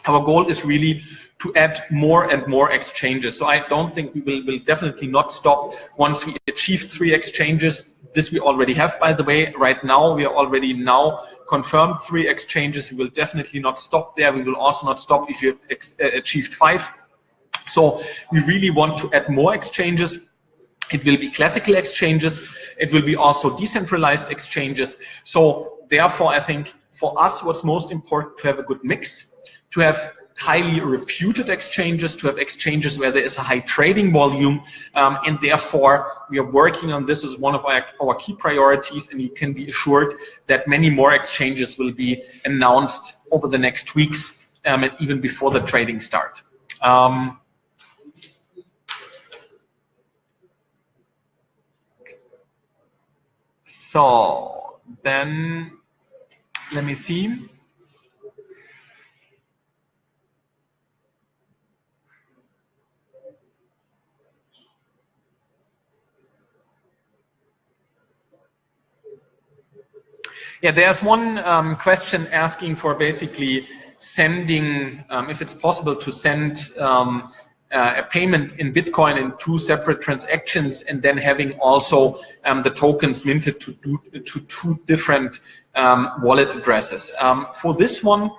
our goal is really to add more and more exchanges. So I don't think we will definitely not stop once we achieve 3 exchanges. This we already have, by the way. Right now, we are already now confirmed 3 exchanges. We will definitely not stop there. We will also not stop if you have achieved 5. So we really want to add more exchanges. It will be classical exchanges. It will be also decentralized exchanges. So therefore, I think for us, what's most important to have a good mix, to have highly reputed exchanges, to have exchanges where there is a high trading volume, and therefore we are working on this as one of our key priorities, and you can be assured that many more exchanges will be announced over the next weeks and even before the trading start. So then let me see. Yeah, there's one question asking for basically sending, if it's possible to send a payment in Bitcoin in 2 separate transactions, and then having also the tokens minted to 2 different wallet addresses. For this one,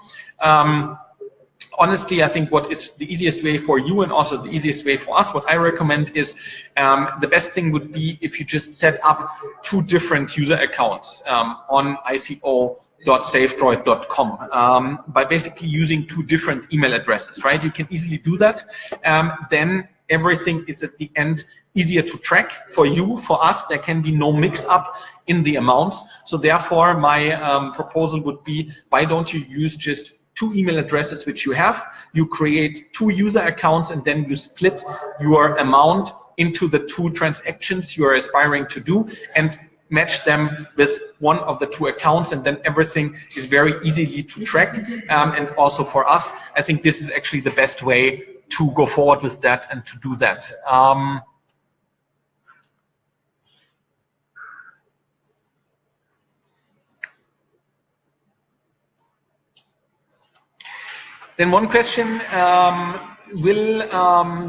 honestly, I think what is the easiest way for you and also the easiest way for us, what I recommend is the best thing would be if you just set up 2 different user accounts on ICO.savedroid.com by basically using 2 different email addresses, right? You can easily do that. Then everything is at the end easier to track for you. For us, there can be no mix-up in the amounts. So therefore, my proposal would be, why don't you use just 2 email addresses which you have, you create 2 user accounts, and then you split your amount into the 2 transactions you are aspiring to do and match them with one of the 2 accounts, and then everything is very easily to track. And also for us, I think this is actually the best way to go forward with that and to do that. Then one question, will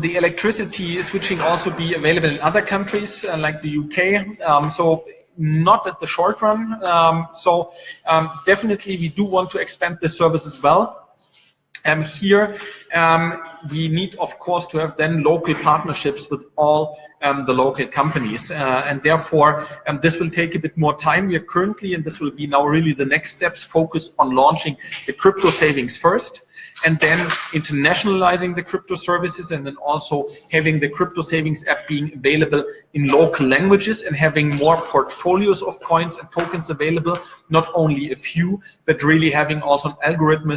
the electricity switching also be available in other countries like the UK? So not at the short run. Definitely we do want to expand this service as well. Here we need, of course, to have then local partnerships with all the local companies, and therefore this will take a bit more time. We are currently, and this will be now really the next steps, focused on launching the crypto savings first, and then internationalizing the crypto services, and then also having the crypto savings app being available in local languages and having more portfolios of coins and tokens available, not only a few, but really having also an algorithm,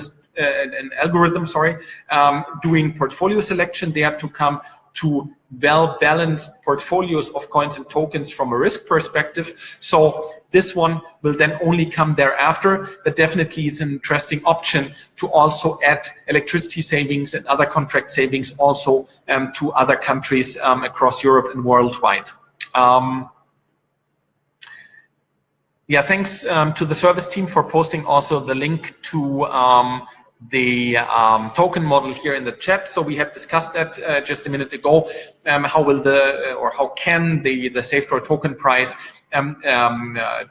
doing portfolio selection there to come to well-balanced portfolios of coins and tokens from a risk perspective. So this one will then only come thereafter, but definitely is an interesting option to also add electricity savings and other contract savings also to other countries across Europe and worldwide. Yeah, thanks to the service team for posting also the link to the token model here in the chat. So we had discussed that just a minute ago. How will how can the savedroid token price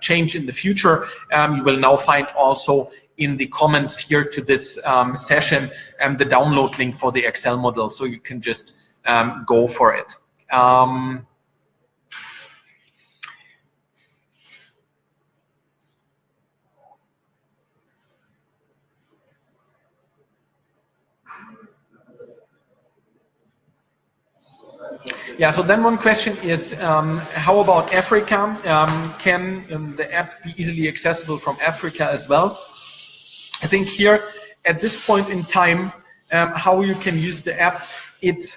change in the future? You will now find also in the comments here to this session the download link for the Excel model, so you can just go for it. Yeah, so then one question is, how about Africa? Can the app be easily accessible from Africa as well? I think here, at this point in time, how you can use the app, it,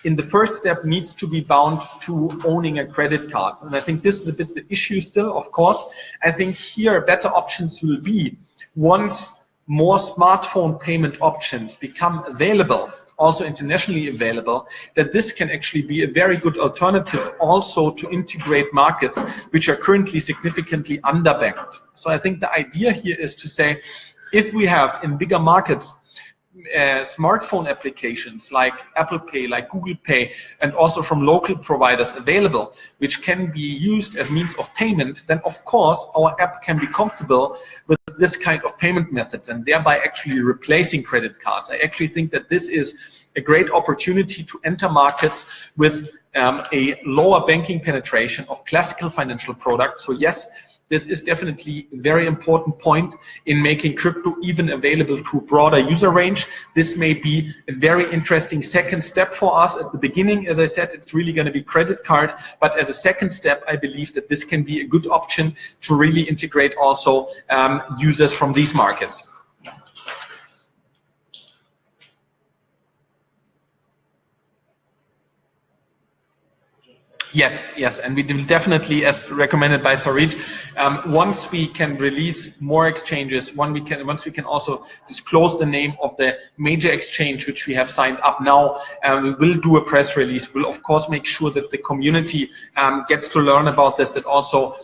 in the first step, needs to be bound to owning a credit card. And I think this is a bit the issue still, of course. I think here, better options will be, once more smartphone payment options become available, also internationally available, that this can actually be a very good alternative also to integrate markets which are currently significantly underbanked. So I think the idea here is to say, if we have in bigger markets smartphone applications like Apple Pay, like Google Pay, and also from local providers available, which can be used as means of payment, then of course our app can be comfortable with this kind of payment methods and thereby actually replacing credit cards. I actually think that this is a great opportunity to enter markets with a lower banking penetration of classical financial products. So yes, this is definitely a very important point in making crypto even available to a broader user range. This may be a very interesting second step for us. At the beginning, as I said, it's really going to be credit card, but as a second step, I believe that this can be a good option to really integrate also users from these markets. Yes, yes, and we will definitely, as recommended by Sarit, once we can release more exchanges, once we can also disclose the name of the major exchange which we have signed up now, we will do a press release. We'll of course make sure that the community gets to learn about this, that also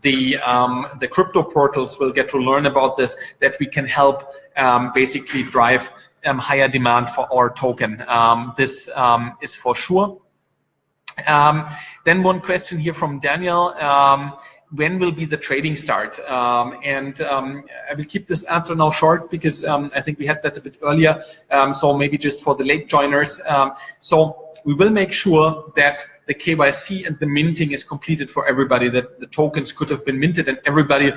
the crypto portals will get to learn about this, that we can help basically drive higher demand for our token. This is for sure. Then one question here from Daniel. When will be the trading start? I will keep this answer now short because I think we had that a bit earlier. So maybe just for the late joiners. So we will make sure that the KYC and the minting is completed for everybody, that the tokens could have been minted and everybody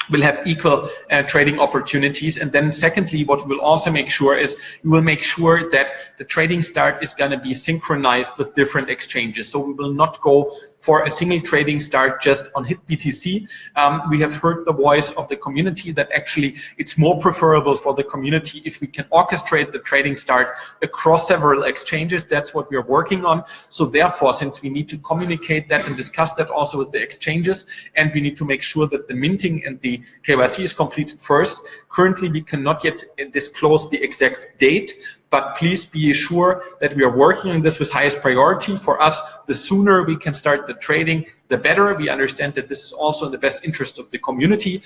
will have equal trading opportunities. And then secondly, what we'll also make sure is we will make sure that the trading start is going to be synchronized with different exchanges. So we will not go for a single trading start just on HitBTC. We have heard the voice of the community that actually it's more preferable for the community if we can orchestrate the trading start across several exchanges. That's what we are working on. So therefore, since we need to communicate that and discuss that also with the exchanges, and we need to make sure that the minting and the KYC is completed first. Currently, we cannot yet disclose the exact date, but please be assured that we are working on this with highest priority. For us, the sooner we can start the trading, the better. We understand that this is also in the best interest of the community.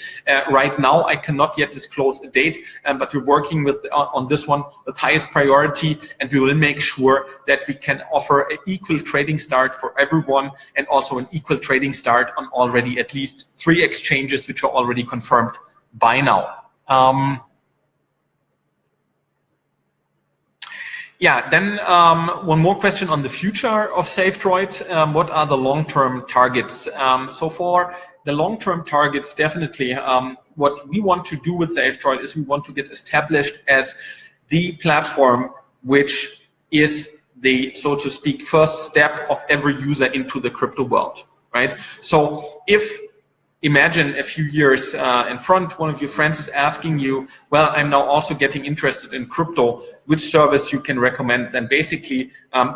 Right now, I cannot yet disclose a date, but we're working on this one with highest priority, and we will make sure that we can offer an equal trading start for everyone, and also an equal trading start on already at least 3 exchanges, which are already confirmed by now. Yeah, then one more question on the future of savedroid. What are the long-term targets? So for the long-term targets, definitely what we want to do with savedroid is we want to get established as the platform which is the, so to speak, first step of every user into the crypto world, right? So if imagine a few years in front, one of your friends is asking you, well, I'm now also getting interested in crypto, which service you can recommend? Then basically,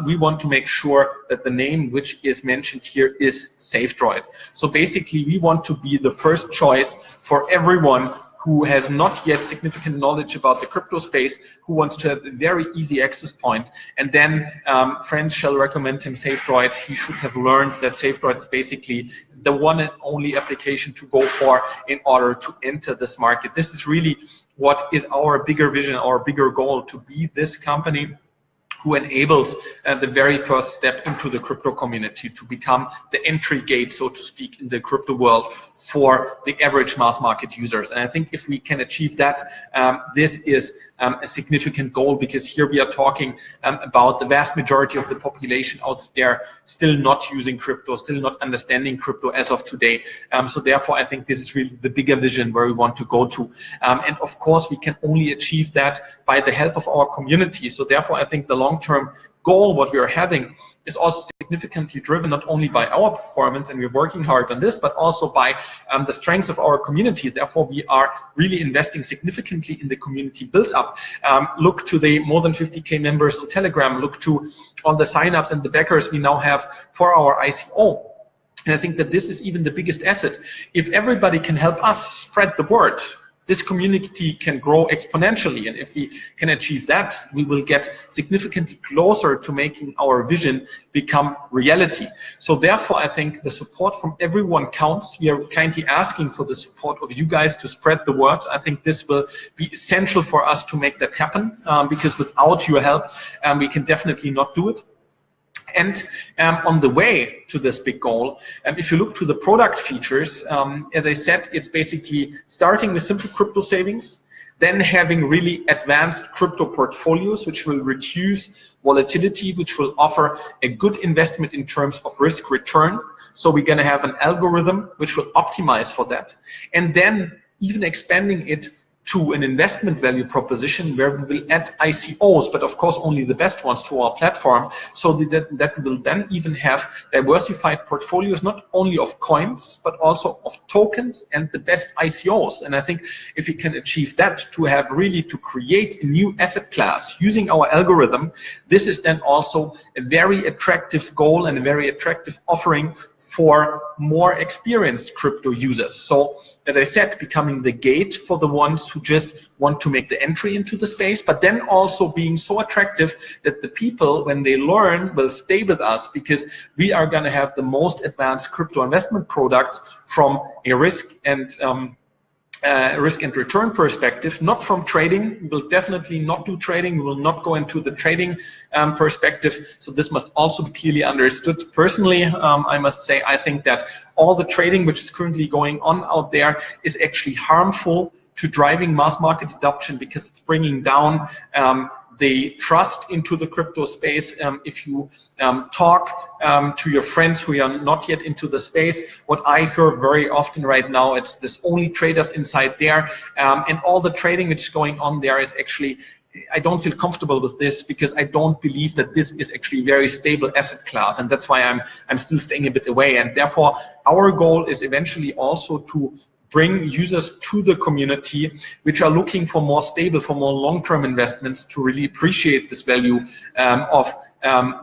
we want to make sure that the name which is mentioned here is savedroid. So basically, we want to be the first choice for everyone who has not yet significant knowledge about the crypto space, who wants to have a very easy access point. And then friends shall recommend him savedroid. He should have learned that savedroid is basically the one and only application to go for in order to enter this market. This is really what is our bigger vision, our bigger goal, to be this company who enables the very first step into the crypto community, to become the entry gate, so to speak, in the crypto world for the average mass market users. And I think if we can achieve that, this is a significant goal, because here we are talking about the vast majority of the population out there still not using crypto, still not understanding crypto as of today. So therefore, I think this is really the bigger vision where we want to go to. And of course, we can only achieve that by the help of our community. So therefore, I think the long-term goal, what we are having, is also significantly driven not only by our performance, and we're working hard on this, but also by the strengths of our community. Therefore, we are really investing significantly in the community build-up. Look to the more than 50K members on Telegram. Look to all the sign-ups and the backers we now have for our ICO. And I think that this is even the biggest asset. If everybody can help us spread the word, this community can grow exponentially. And if we can achieve that, we will get significantly closer to making our vision become reality. So therefore, I think the support from everyone counts. We are kindly asking for the support of you guys to spread the word. I think this will be essential for us to make that happen, because without your help, we can definitely not do it. And on the way to this big goal, if you look to the product features, as I said, it's basically starting with simple crypto savings, then having really advanced crypto portfolios, which will reduce volatility, which will offer a good investment in terms of risk return. So we're going to have an algorithm which will optimize for that. And then even expanding it to an investment value proposition where we will add ICOs, but of course only the best ones, to our platform, so that we will then even have diversified portfolios, not only of coins, but also of tokens and the best ICOs. And I think if we can achieve that, to have really to create a new asset class using our algorithm, this is then also a very attractive goal and a very attractive offering for more experienced crypto users. So as I said, becoming the gate for the ones who just want to make the entry into the space, but then also being so attractive that the people, when they learn, will stay with us, because we are going to have the most advanced crypto investment products from a risk and return perspective, not from trading. We will definitely not do trading. We will not go into the trading perspective. So this must also be clearly understood. Personally, I must say, I think that all the trading which is currently going on out there is actually harmful to driving mass market adoption, because it's bringing down the trust into the crypto space. If you talk to your friends who are not yet into the space, what I hear very often right now, it's this only traders inside there, and all the trading which is going on there is actually, I don't feel comfortable with this, because I don't believe that this is actually a very stable asset class, and that's why I'm still staying a bit away. And therefore our goal is eventually also to bring users to the community which are looking for more stable, for more long-term investments, to really appreciate this value of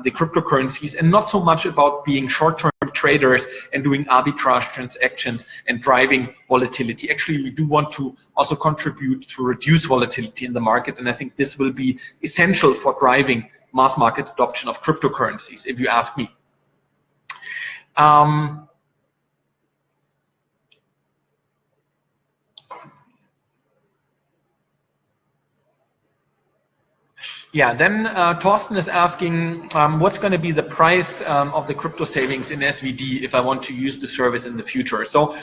the cryptocurrencies, and not so much about being short-term traders and doing arbitrage transactions and driving volatility. Actually, we do want to also contribute to reduce volatility in the market, and I think this will be essential for driving mass market adoption of cryptocurrencies, if you ask me. Yeah, then Torsten is asking, what's going to be the price of the crypto savings in SVD if I want to use the service in the future? So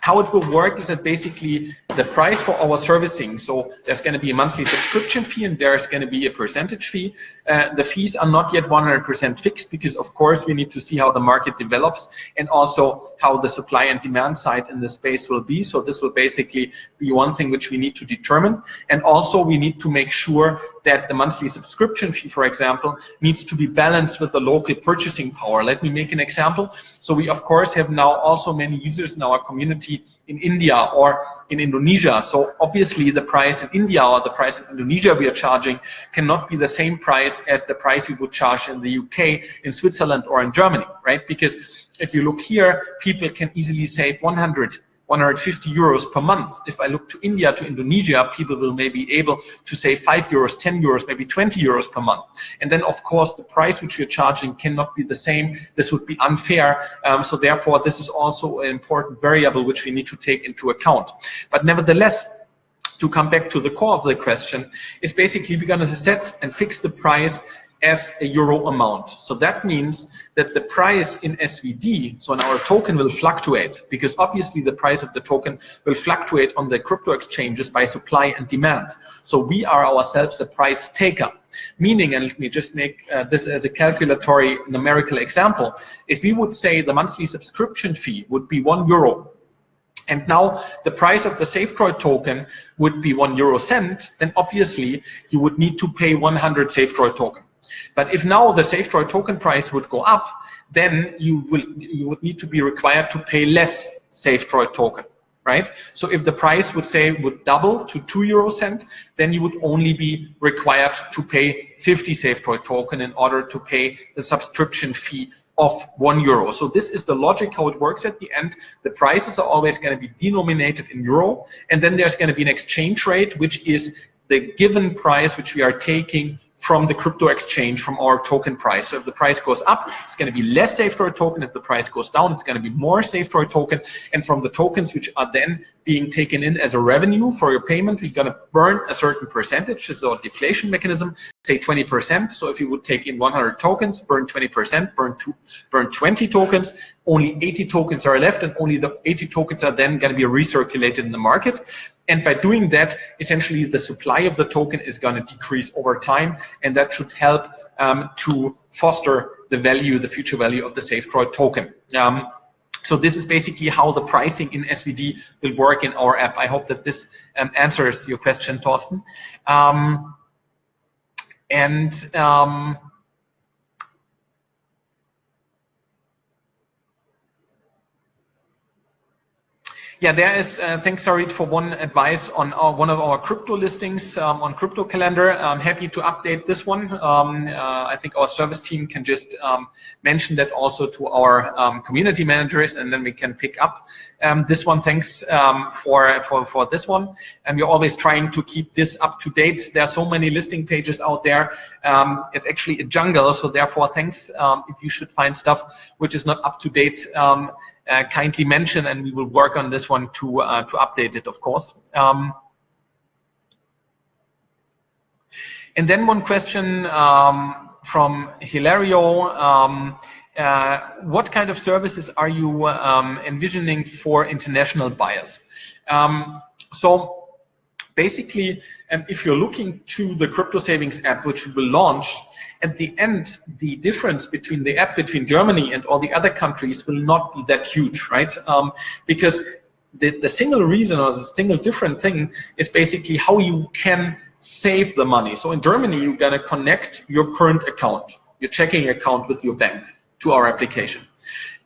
how it will work is that basically the price for our servicing, so there's going to be a monthly subscription fee and there's going to be a percentage fee. The fees are not yet 100% fixed, because of course we need to see how the market develops and also how the supply and demand side in the space will be. So this will basically be one thing which we need to determine. And also we need to make sure that the monthly subscription fee, for example, needs to be balanced with the local purchasing power. Let me make an example. So we of course have now also many users in our community in India or in Indonesia. So obviously the price in India or the price in Indonesia we are charging cannot be the same price as the price we would charge in the UK, in Switzerland or in Germany, right? Because if you look here, people can easily save 150 euros per month. If I look to India, to Indonesia, people will maybe able to save 5 euros, 10 euros, maybe 20 euros per month. And then of course the price which we're charging cannot be the same. This would be unfair. So therefore this is also an important variable which we need to take into account. But nevertheless, to come back to the core of the question, is basically we're going to set and fix the price as a euro amount. So that means that the price in SVD, so in our token, will fluctuate, because obviously the price of the token will fluctuate on the crypto exchanges by supply and demand. So we are ourselves a price taker, meaning, and let me just make this as a calculatory numerical example, if we would say the monthly subscription fee would be €1, and now the price of the savedroid token would be 1 euro cent, then obviously you would need to pay 100 savedroid token. But if now the savedroid token price would go up, then you would need to be required to pay less savedroid token, right? So if the price would double to 2 euro cent, then you would only be required to pay 50 savedroid token in order to pay the subscription fee of 1 euro. So this is the logic how it works at the end. The prices are always going to be denominated in euro, and then there's going to be an exchange rate, which is the given price which we are taking from the crypto exchange, from our token price. So if the price goes up, it's going to be less savedroid token. If the price goes down, it's going to be more savedroid token. And from the tokens which are then being taken in as a revenue for your payment, we're going to burn a certain percentage. This is our deflation mechanism, say 20%. So if you would take in 100 tokens, burn 20%, burn 20 tokens, only 80 tokens are left, and only the 80 tokens are then going to be recirculated in the market. And by doing that, essentially the supply of the token is going to decrease over time, and that should help to foster the value, the future value of the savedroid token. So this is basically how the pricing in SVD will work in our app. I hope that this answers your question, Thorsten. Yeah, there is, thanks Sarit for one advice on one of our crypto listings on Crypto Calendar. I'm happy to update this one. I think our service team can just mention that also to our community managers, and then we can pick up this one. Thanks for this one. And we're always trying to keep this up to date. There are so many listing pages out there. It's actually a jungle, so therefore thanks. If you should find stuff which is not up to date, kindly mention, and we will work on this one to update it, of course. And then one question from Hilario. What kind of services are you envisioning for international buyers? So basically, if you're looking to the crypto savings app, which we will launch, at the end, the difference between the app between Germany and all the other countries will not be that huge, right? Because the single reason or the single different thing is basically how you can save the money. So in Germany, you're gonna connect your current account, your checking account with your bank to our application.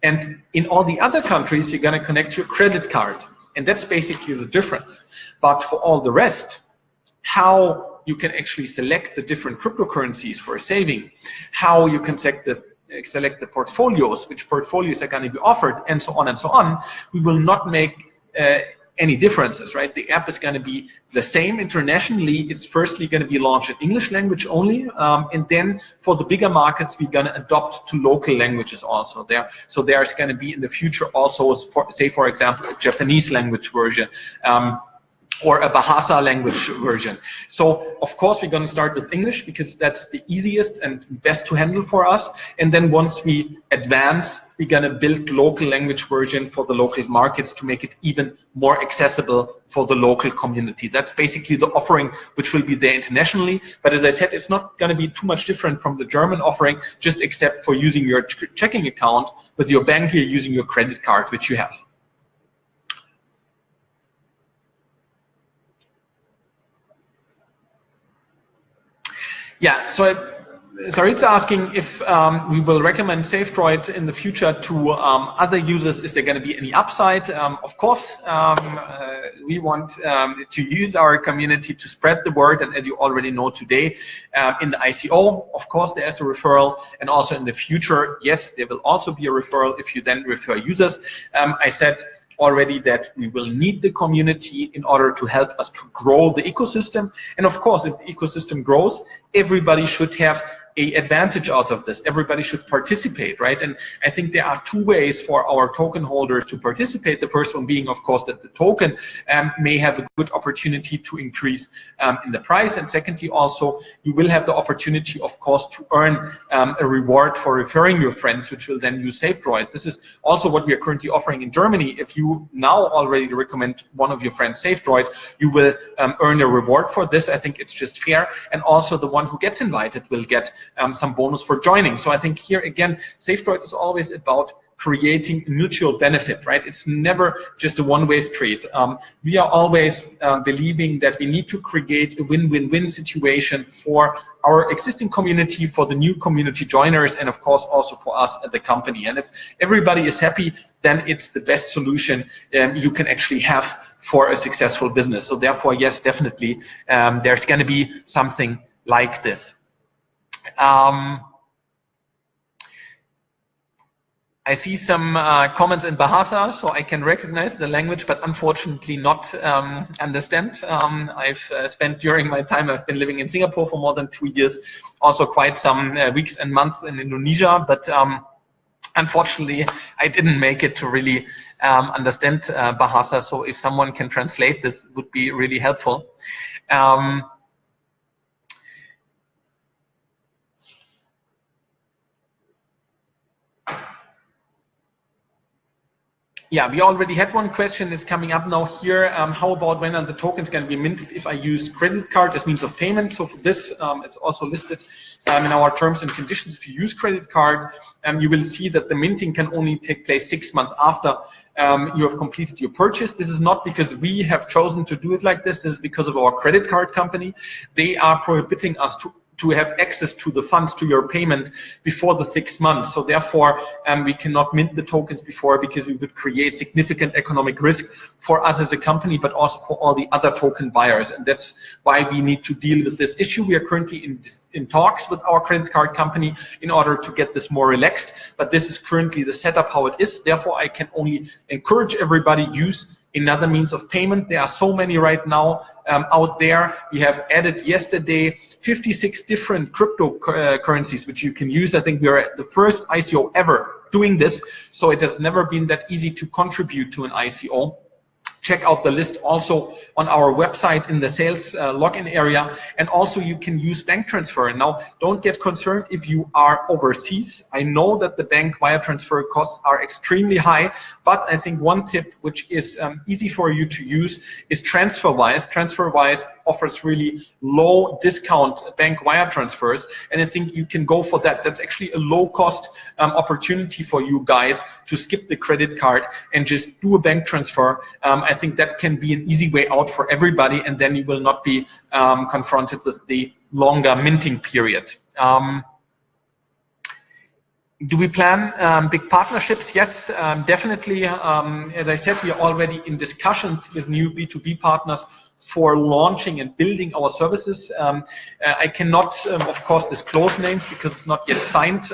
And in all the other countries, you're gonna connect your credit card. And that's basically the difference. But for all the rest, how you can actually select the different cryptocurrencies for saving, how you can select the portfolios, which portfolios are going to be offered, and so on, we will not make any differences, right? The app is going to be the same internationally. It's firstly going to be launched in English language only, and then for the bigger markets, we're going to adopt to local languages also there. So there's going to be in the future also, for example, a Japanese language version, or a Bahasa language version. So of course we're going to start with English because that's the easiest and best to handle for us. And then once we advance, we're going to build local language version for the local markets to make it even more accessible for the local community. That's basically the offering which will be there internationally. But as I said, it's not going to be too much different from the German offering, just except for using your checking account with your bank, you're using your credit card, which you have. Yeah, so Sarit's asking if we will recommend savedroid in the future to other users. Is there going to be any upside? Of course, we want to use our community to spread the word, and as you already know today, in the ICO, of course, there is a referral, and also in the future, yes, there will also be a referral if you then refer users. I said already that we will need the community in order to help us to grow the ecosystem. And of course, if the ecosystem grows, everybody should have an advantage out of this. Everybody should participate, right? And I think there are two ways for our token holders to participate. The first one being, of course, that the token may have a good opportunity to increase in the price. And secondly, also, you will have the opportunity, of course, to earn a reward for referring your friends, which will then use savedroid. This is also what we are currently offering in Germany. If you now already recommend one of your friends savedroid, you will earn a reward for this. I think it's just fair. And also the one who gets invited will get some bonus for joining. So I think here again, savedroid is always about creating mutual benefit, right? It's never just a one-way street. We are always believing that we need to create a win-win-win situation for our existing community, for the new community joiners, and of course also for us at the company. And if everybody is happy, then it's the best solution you can actually have for a successful business. So therefore, yes, definitely, there's going to be something like this. I see some comments in Bahasa, so I can recognize the language, but unfortunately not understand. I've spent during my time, I've been living in Singapore for more than 2 years, also quite some weeks and months in Indonesia, but unfortunately I didn't make it to really understand Bahasa, so if someone can translate this would be really helpful. Yeah, we already had one question. It's coming up now here. How about when are the tokens going to be minted if I use credit card as means of payment? So for this, it's also listed in our terms and conditions. If you use credit card, you will see that the minting can only take place 6 months after you have completed your purchase. This is not because we have chosen to do it like this. This is because of our credit card company. They are prohibiting us to have access to the funds, to your payment before the 6 months. So therefore, we cannot mint the tokens before, because we would create significant economic risk for us as a company, but also for all the other token buyers. And that's why we need to deal with this issue. We are currently in talks with our credit card company in order to get this more relaxed, but this is currently the setup how it is. Therefore, I can only encourage everybody use another means of payment. There are so many right now out there. We have added yesterday 56 different cryptocurrencies which you can use. I think we are the first ICO ever doing this, so it has never been that easy to contribute to an ICO. Check out the list also on our website in the sales login area, and also you can use bank transfer. Now, don't get concerned if you are overseas. I know that the bank wire transfer costs are extremely high, but I think one tip which is easy for you to use is TransferWise. TransferWise offers really low discount bank wire transfers, and I think you can go for that. That's actually a low cost opportunity for you guys to skip the credit card and just do a bank transfer. I think that can be an easy way out for everybody, and then you will not be confronted with the longer minting period. Do we plan big partnerships? Yes, definitely. As I said, we are already in discussions with new B2B partners for launching and building our services. I cannot, of course, disclose names because it's not yet signed.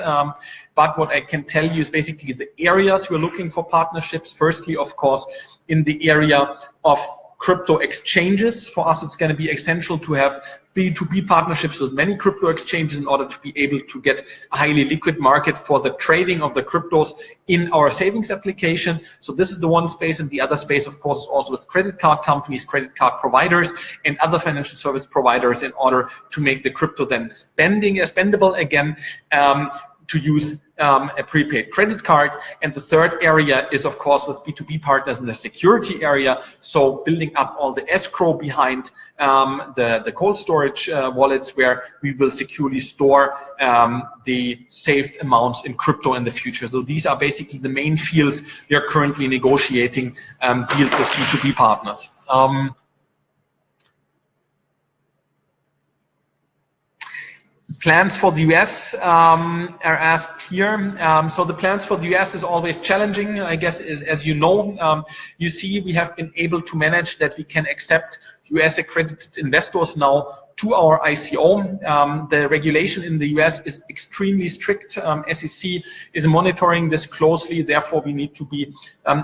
But what I can tell you is basically the areas we're looking for partnerships. Firstly, of course, in the area of crypto exchanges. For us, it's going to be essential to have B2B partnerships with many crypto exchanges in order to be able to get a highly liquid market for the trading of the cryptos in our savings application. So this is the one space, and the other space, of course, is also with credit card companies, credit card providers, and other financial service providers in order to make the crypto then spendable again, to use a prepaid credit card. And the third area is, of course, with B2B partners in the security area. So building up all the escrow behind the cold storage wallets, where we will securely store the saved amounts in crypto in the future. So these are basically the main fields we are currently negotiating deals with B2B partners. Plans for the US are asked here. So the plans for the US is always challenging, I guess, as you know. You see, we have been able to manage that we can accept US accredited investors now to our ICO. The regulation in the US is extremely strict. SEC is monitoring this closely. Therefore, we need to be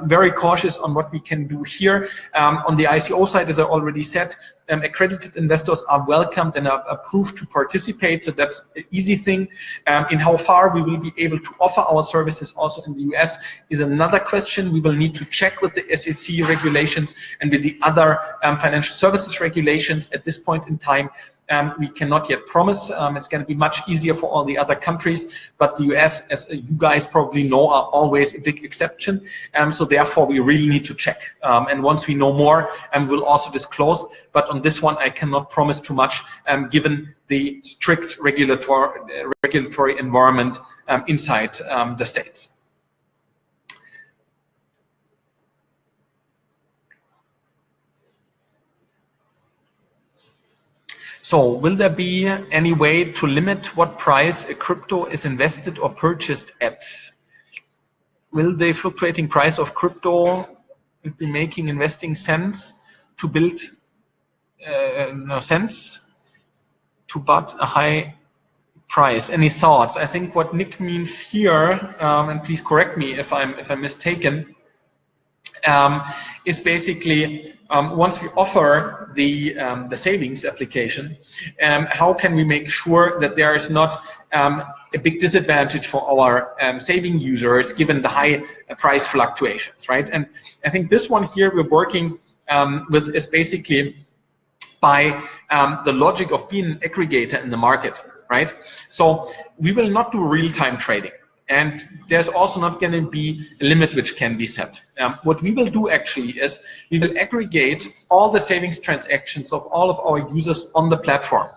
very cautious on what we can do here. On the ICO side, as I already said, accredited investors are welcomed and are approved to participate. So that's an easy thing. In how far we will be able to offer our services also in the US is another question. We will need to check with the SEC regulations and with the other financial services regulations. At this point in time, we cannot yet promise. It's going to be much easier for all the other countries, but the US, as you guys probably know, are always a big exception. So therefore, we really need to check. And once we know more, we'll also disclose. But on this one, I cannot promise too much, given the strict regulatory environment inside the States. So will there be any way to limit what price a crypto is invested or purchased at? Will the fluctuating price of crypto be making investing sense to build no sense to but a high price? Any thoughts? I think what Nick means here, and please correct me if I'm mistaken, is basically once we offer the savings application, how can we make sure that there is not a big disadvantage for our saving users given the high price fluctuations, right? And I think this one here we're working with is basically by the logic of being an aggregator in the market, right? So we will not do real-time trading. And there's also not going to be a limit which can be set. What we will do actually is we will aggregate all the savings transactions of all of our users on the platform,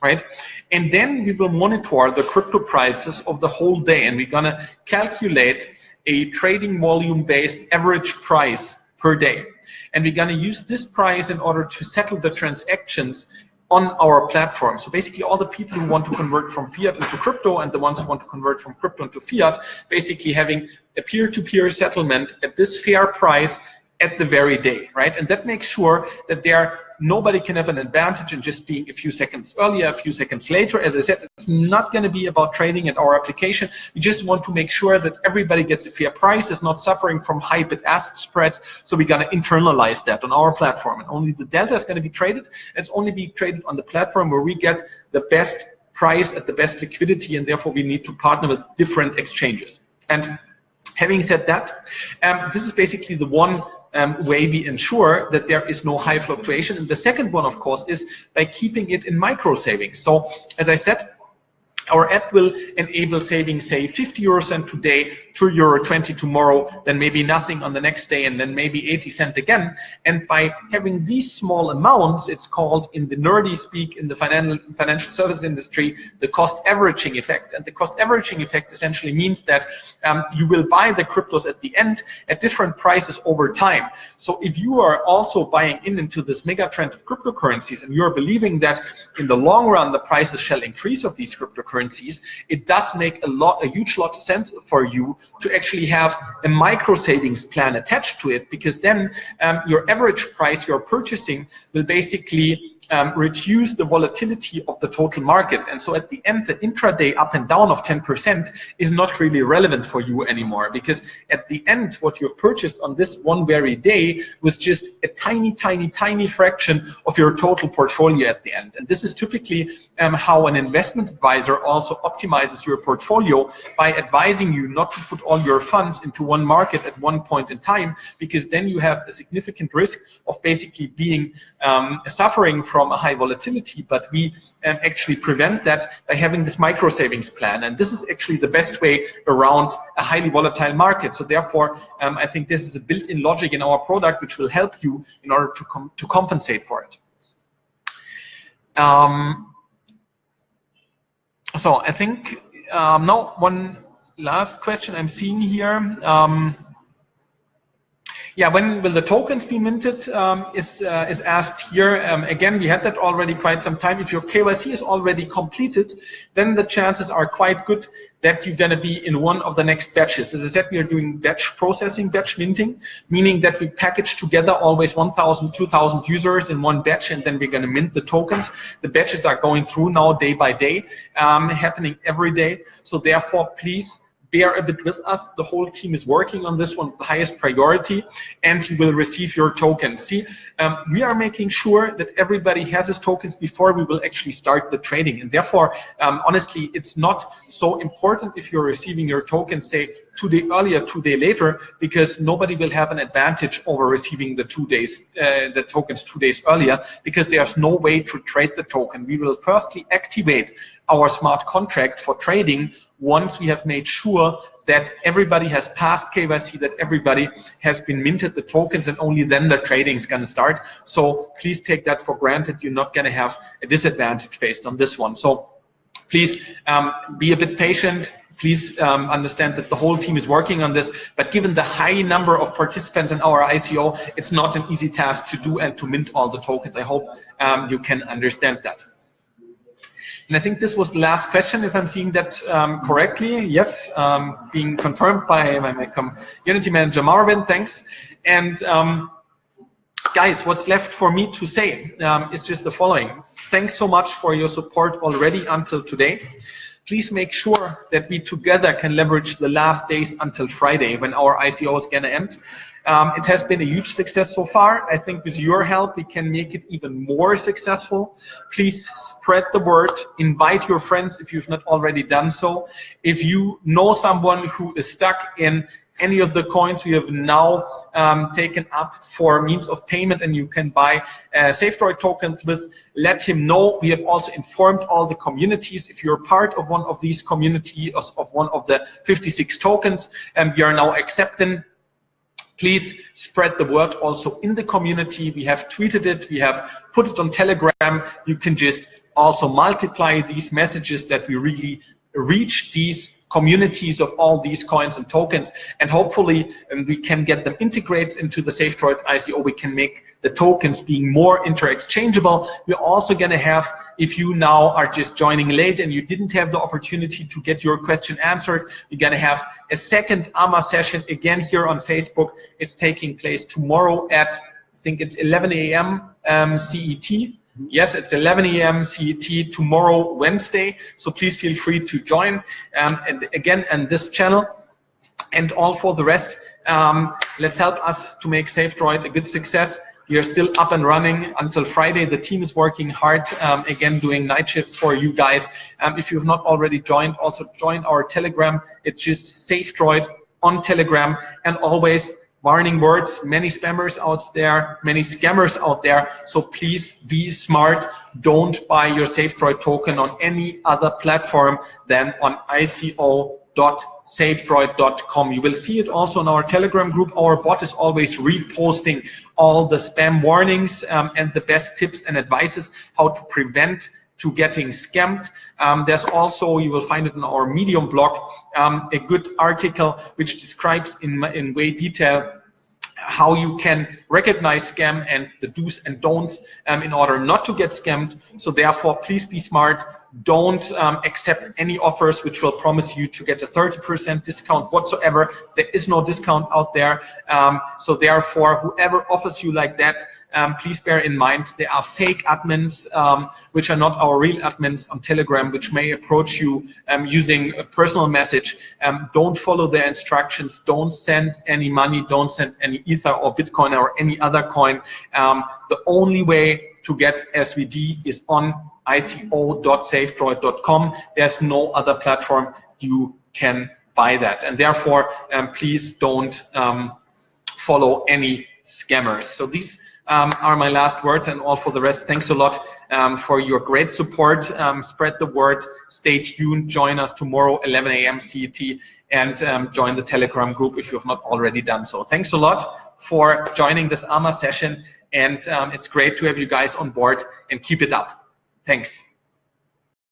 right? And then we will monitor the crypto prices of the whole day, and we're going to calculate a trading volume-based average price per day. And we're going to use this price in order to settle the transactions on our platform. So basically all the people who want to convert from fiat into crypto and the ones who want to convert from crypto into fiat, basically having a peer-to-peer settlement at this fair price at the very day, right? And that makes sure that nobody can have an advantage in just being a few seconds earlier, a few seconds later. As I said, it's not going to be about trading at our application. We just want to make sure that everybody gets a fair price, is not suffering from high bid-ask spreads. So we're going to internalize that on our platform, and only the delta is going to be traded. It's only be traded on the platform where we get the best price at the best liquidity, and therefore we need to partner with different exchanges. And having said that, this is basically the one way we ensure that there is no high fluctuation. And the second one, of course, is by keeping it in micro savings. So as I said, our app will enable saving, say, 50 euro cent today, €2.20 tomorrow, then maybe nothing on the next day, and then maybe 80 cent again. And by having these small amounts, it's called, in the nerdy speak in the financial services industry, the cost averaging effect. And the cost averaging effect essentially means that you will buy the cryptos at the end at different prices over time. So if you are also buying into this mega trend of cryptocurrencies, and you're believing that in the long run the prices shall increase of these cryptocurrencies, it does make a huge lot of sense for you to actually have a micro savings plan attached to it, because then your average price you're purchasing will basically reduce the volatility of the total market. And so at the end, the intraday up and down of 10% is not really relevant for you anymore, because at the end, what you've purchased on this one very day was just a tiny, tiny, tiny fraction of your total portfolio at the end. And this is typically how an investment advisor also optimizes your portfolio, by advising you not to put all your funds into one market at one point in time, because then you have a significant risk of basically being suffering from a high volatility. But we actually prevent that by having this micro savings plan, and this is actually the best way around a highly volatile market. So therefore, I think this is a built-in logic in our product which will help you in order to compensate for it. So I think now one last question I'm seeing here. Yeah, when will the tokens be minted is asked here. Again, we had that already quite some time. If your KYC is already completed, then the chances are quite good that you're going to be in one of the next batches. As I said, we are doing batch processing, batch minting, meaning that we package together always 1,000, 2,000 users in one batch, and then we're going to mint the tokens. The batches are going through now day by day, happening every day. So therefore, please bear a bit with us. The whole team is working on this one, the highest priority, and you will receive your tokens. See, we are making sure that everybody has his tokens before we will actually start the trading. And therefore, honestly, it's not so important if you're receiving your tokens, say, 2 days earlier, 2 days later, because nobody will have an advantage over receiving the tokens 2 days earlier, because there's no way to trade the token. We will firstly activate our smart contract for trading once we have made sure that everybody has passed KYC, that everybody has been minted the tokens, and only then the trading is going to start. So please take that for granted. You're not going to have a disadvantage based on this one. So please be a bit patient. Please understand that the whole team is working on this, but given the high number of participants in our ICO, it's not an easy task to do and to mint all the tokens. I hope you can understand that. And I think this was the last question, if I'm seeing that correctly. Yes, being confirmed by my community manager, Marvin, thanks. And guys, what's left for me to say is just the following. Thanks so much for your support already until today. Please make sure that we together can leverage the last days until Friday, when our ICO is going to end. It has been a huge success so far. I think with your help, we can make it even more successful. Please spread the word. Invite your friends if you've not already done so. If you know someone who is stuck in any of the coins we have now taken up for means of payment, and you can buy savedroid tokens with, let him know. We have also informed all the communities. If you're part of one of these communities, of one of the 56 tokens, and we are now accepting, please spread the word also in the community. We have tweeted it, we have put it on Telegram. You can just also multiply these messages that we really reach these communities of all these coins and tokens, and hopefully we can get them integrated into the savedroid ICO. We can make the tokens being more inter-exchangeable. We're also going to have, if you now are just joining late and you didn't have the opportunity to get your question answered, we're going to have a second AMA session again here on Facebook. It's taking place tomorrow at, I think it's 11 a.m. CET. Yes, it's 11 a.m. CET tomorrow, Wednesday. So please feel free to join. And again, and this channel, and all for the rest, let's help us to make savedroid a good success. We are still up and running until Friday. The team is working hard, again, doing night shifts for you guys. If you have not already joined, also join our Telegram. It's just savedroid on Telegram. And always, warning words, many spammers out there, many scammers out there, so please be smart. Don't buy your savedroid token on any other platform than on ICO.savedroid.com. You will see it also in our Telegram group. Our bot is always reposting all the spam warnings and the best tips and advices how to prevent to getting scammed. There's also, you will find it in our Medium blog, a good article which describes in way detail how you can recognize scam and the do's and don'ts in order not to get scammed. So therefore, please be smart. Don't accept any offers which will promise you to get a 30% discount whatsoever. There is no discount out there. So therefore, whoever offers you like that, please bear in mind there are fake admins which are not our real admins on Telegram, which may approach you using a personal message. Don't follow their instructions. Don't send any money. Don't send any Ether or Bitcoin or any other coin. The only way to get SVD is on ICO.savedroid.com. There's no other platform you can buy that. And therefore, please don't follow any scammers. So these are my last words, and all for the rest. Thanks a lot for your great support. Spread the word, stay tuned, join us tomorrow 11 a.m. CET, and join the Telegram group if you have not already done so. Thanks a lot for joining this AMA session, and it's great to have you guys on board, and keep it up. Thanks.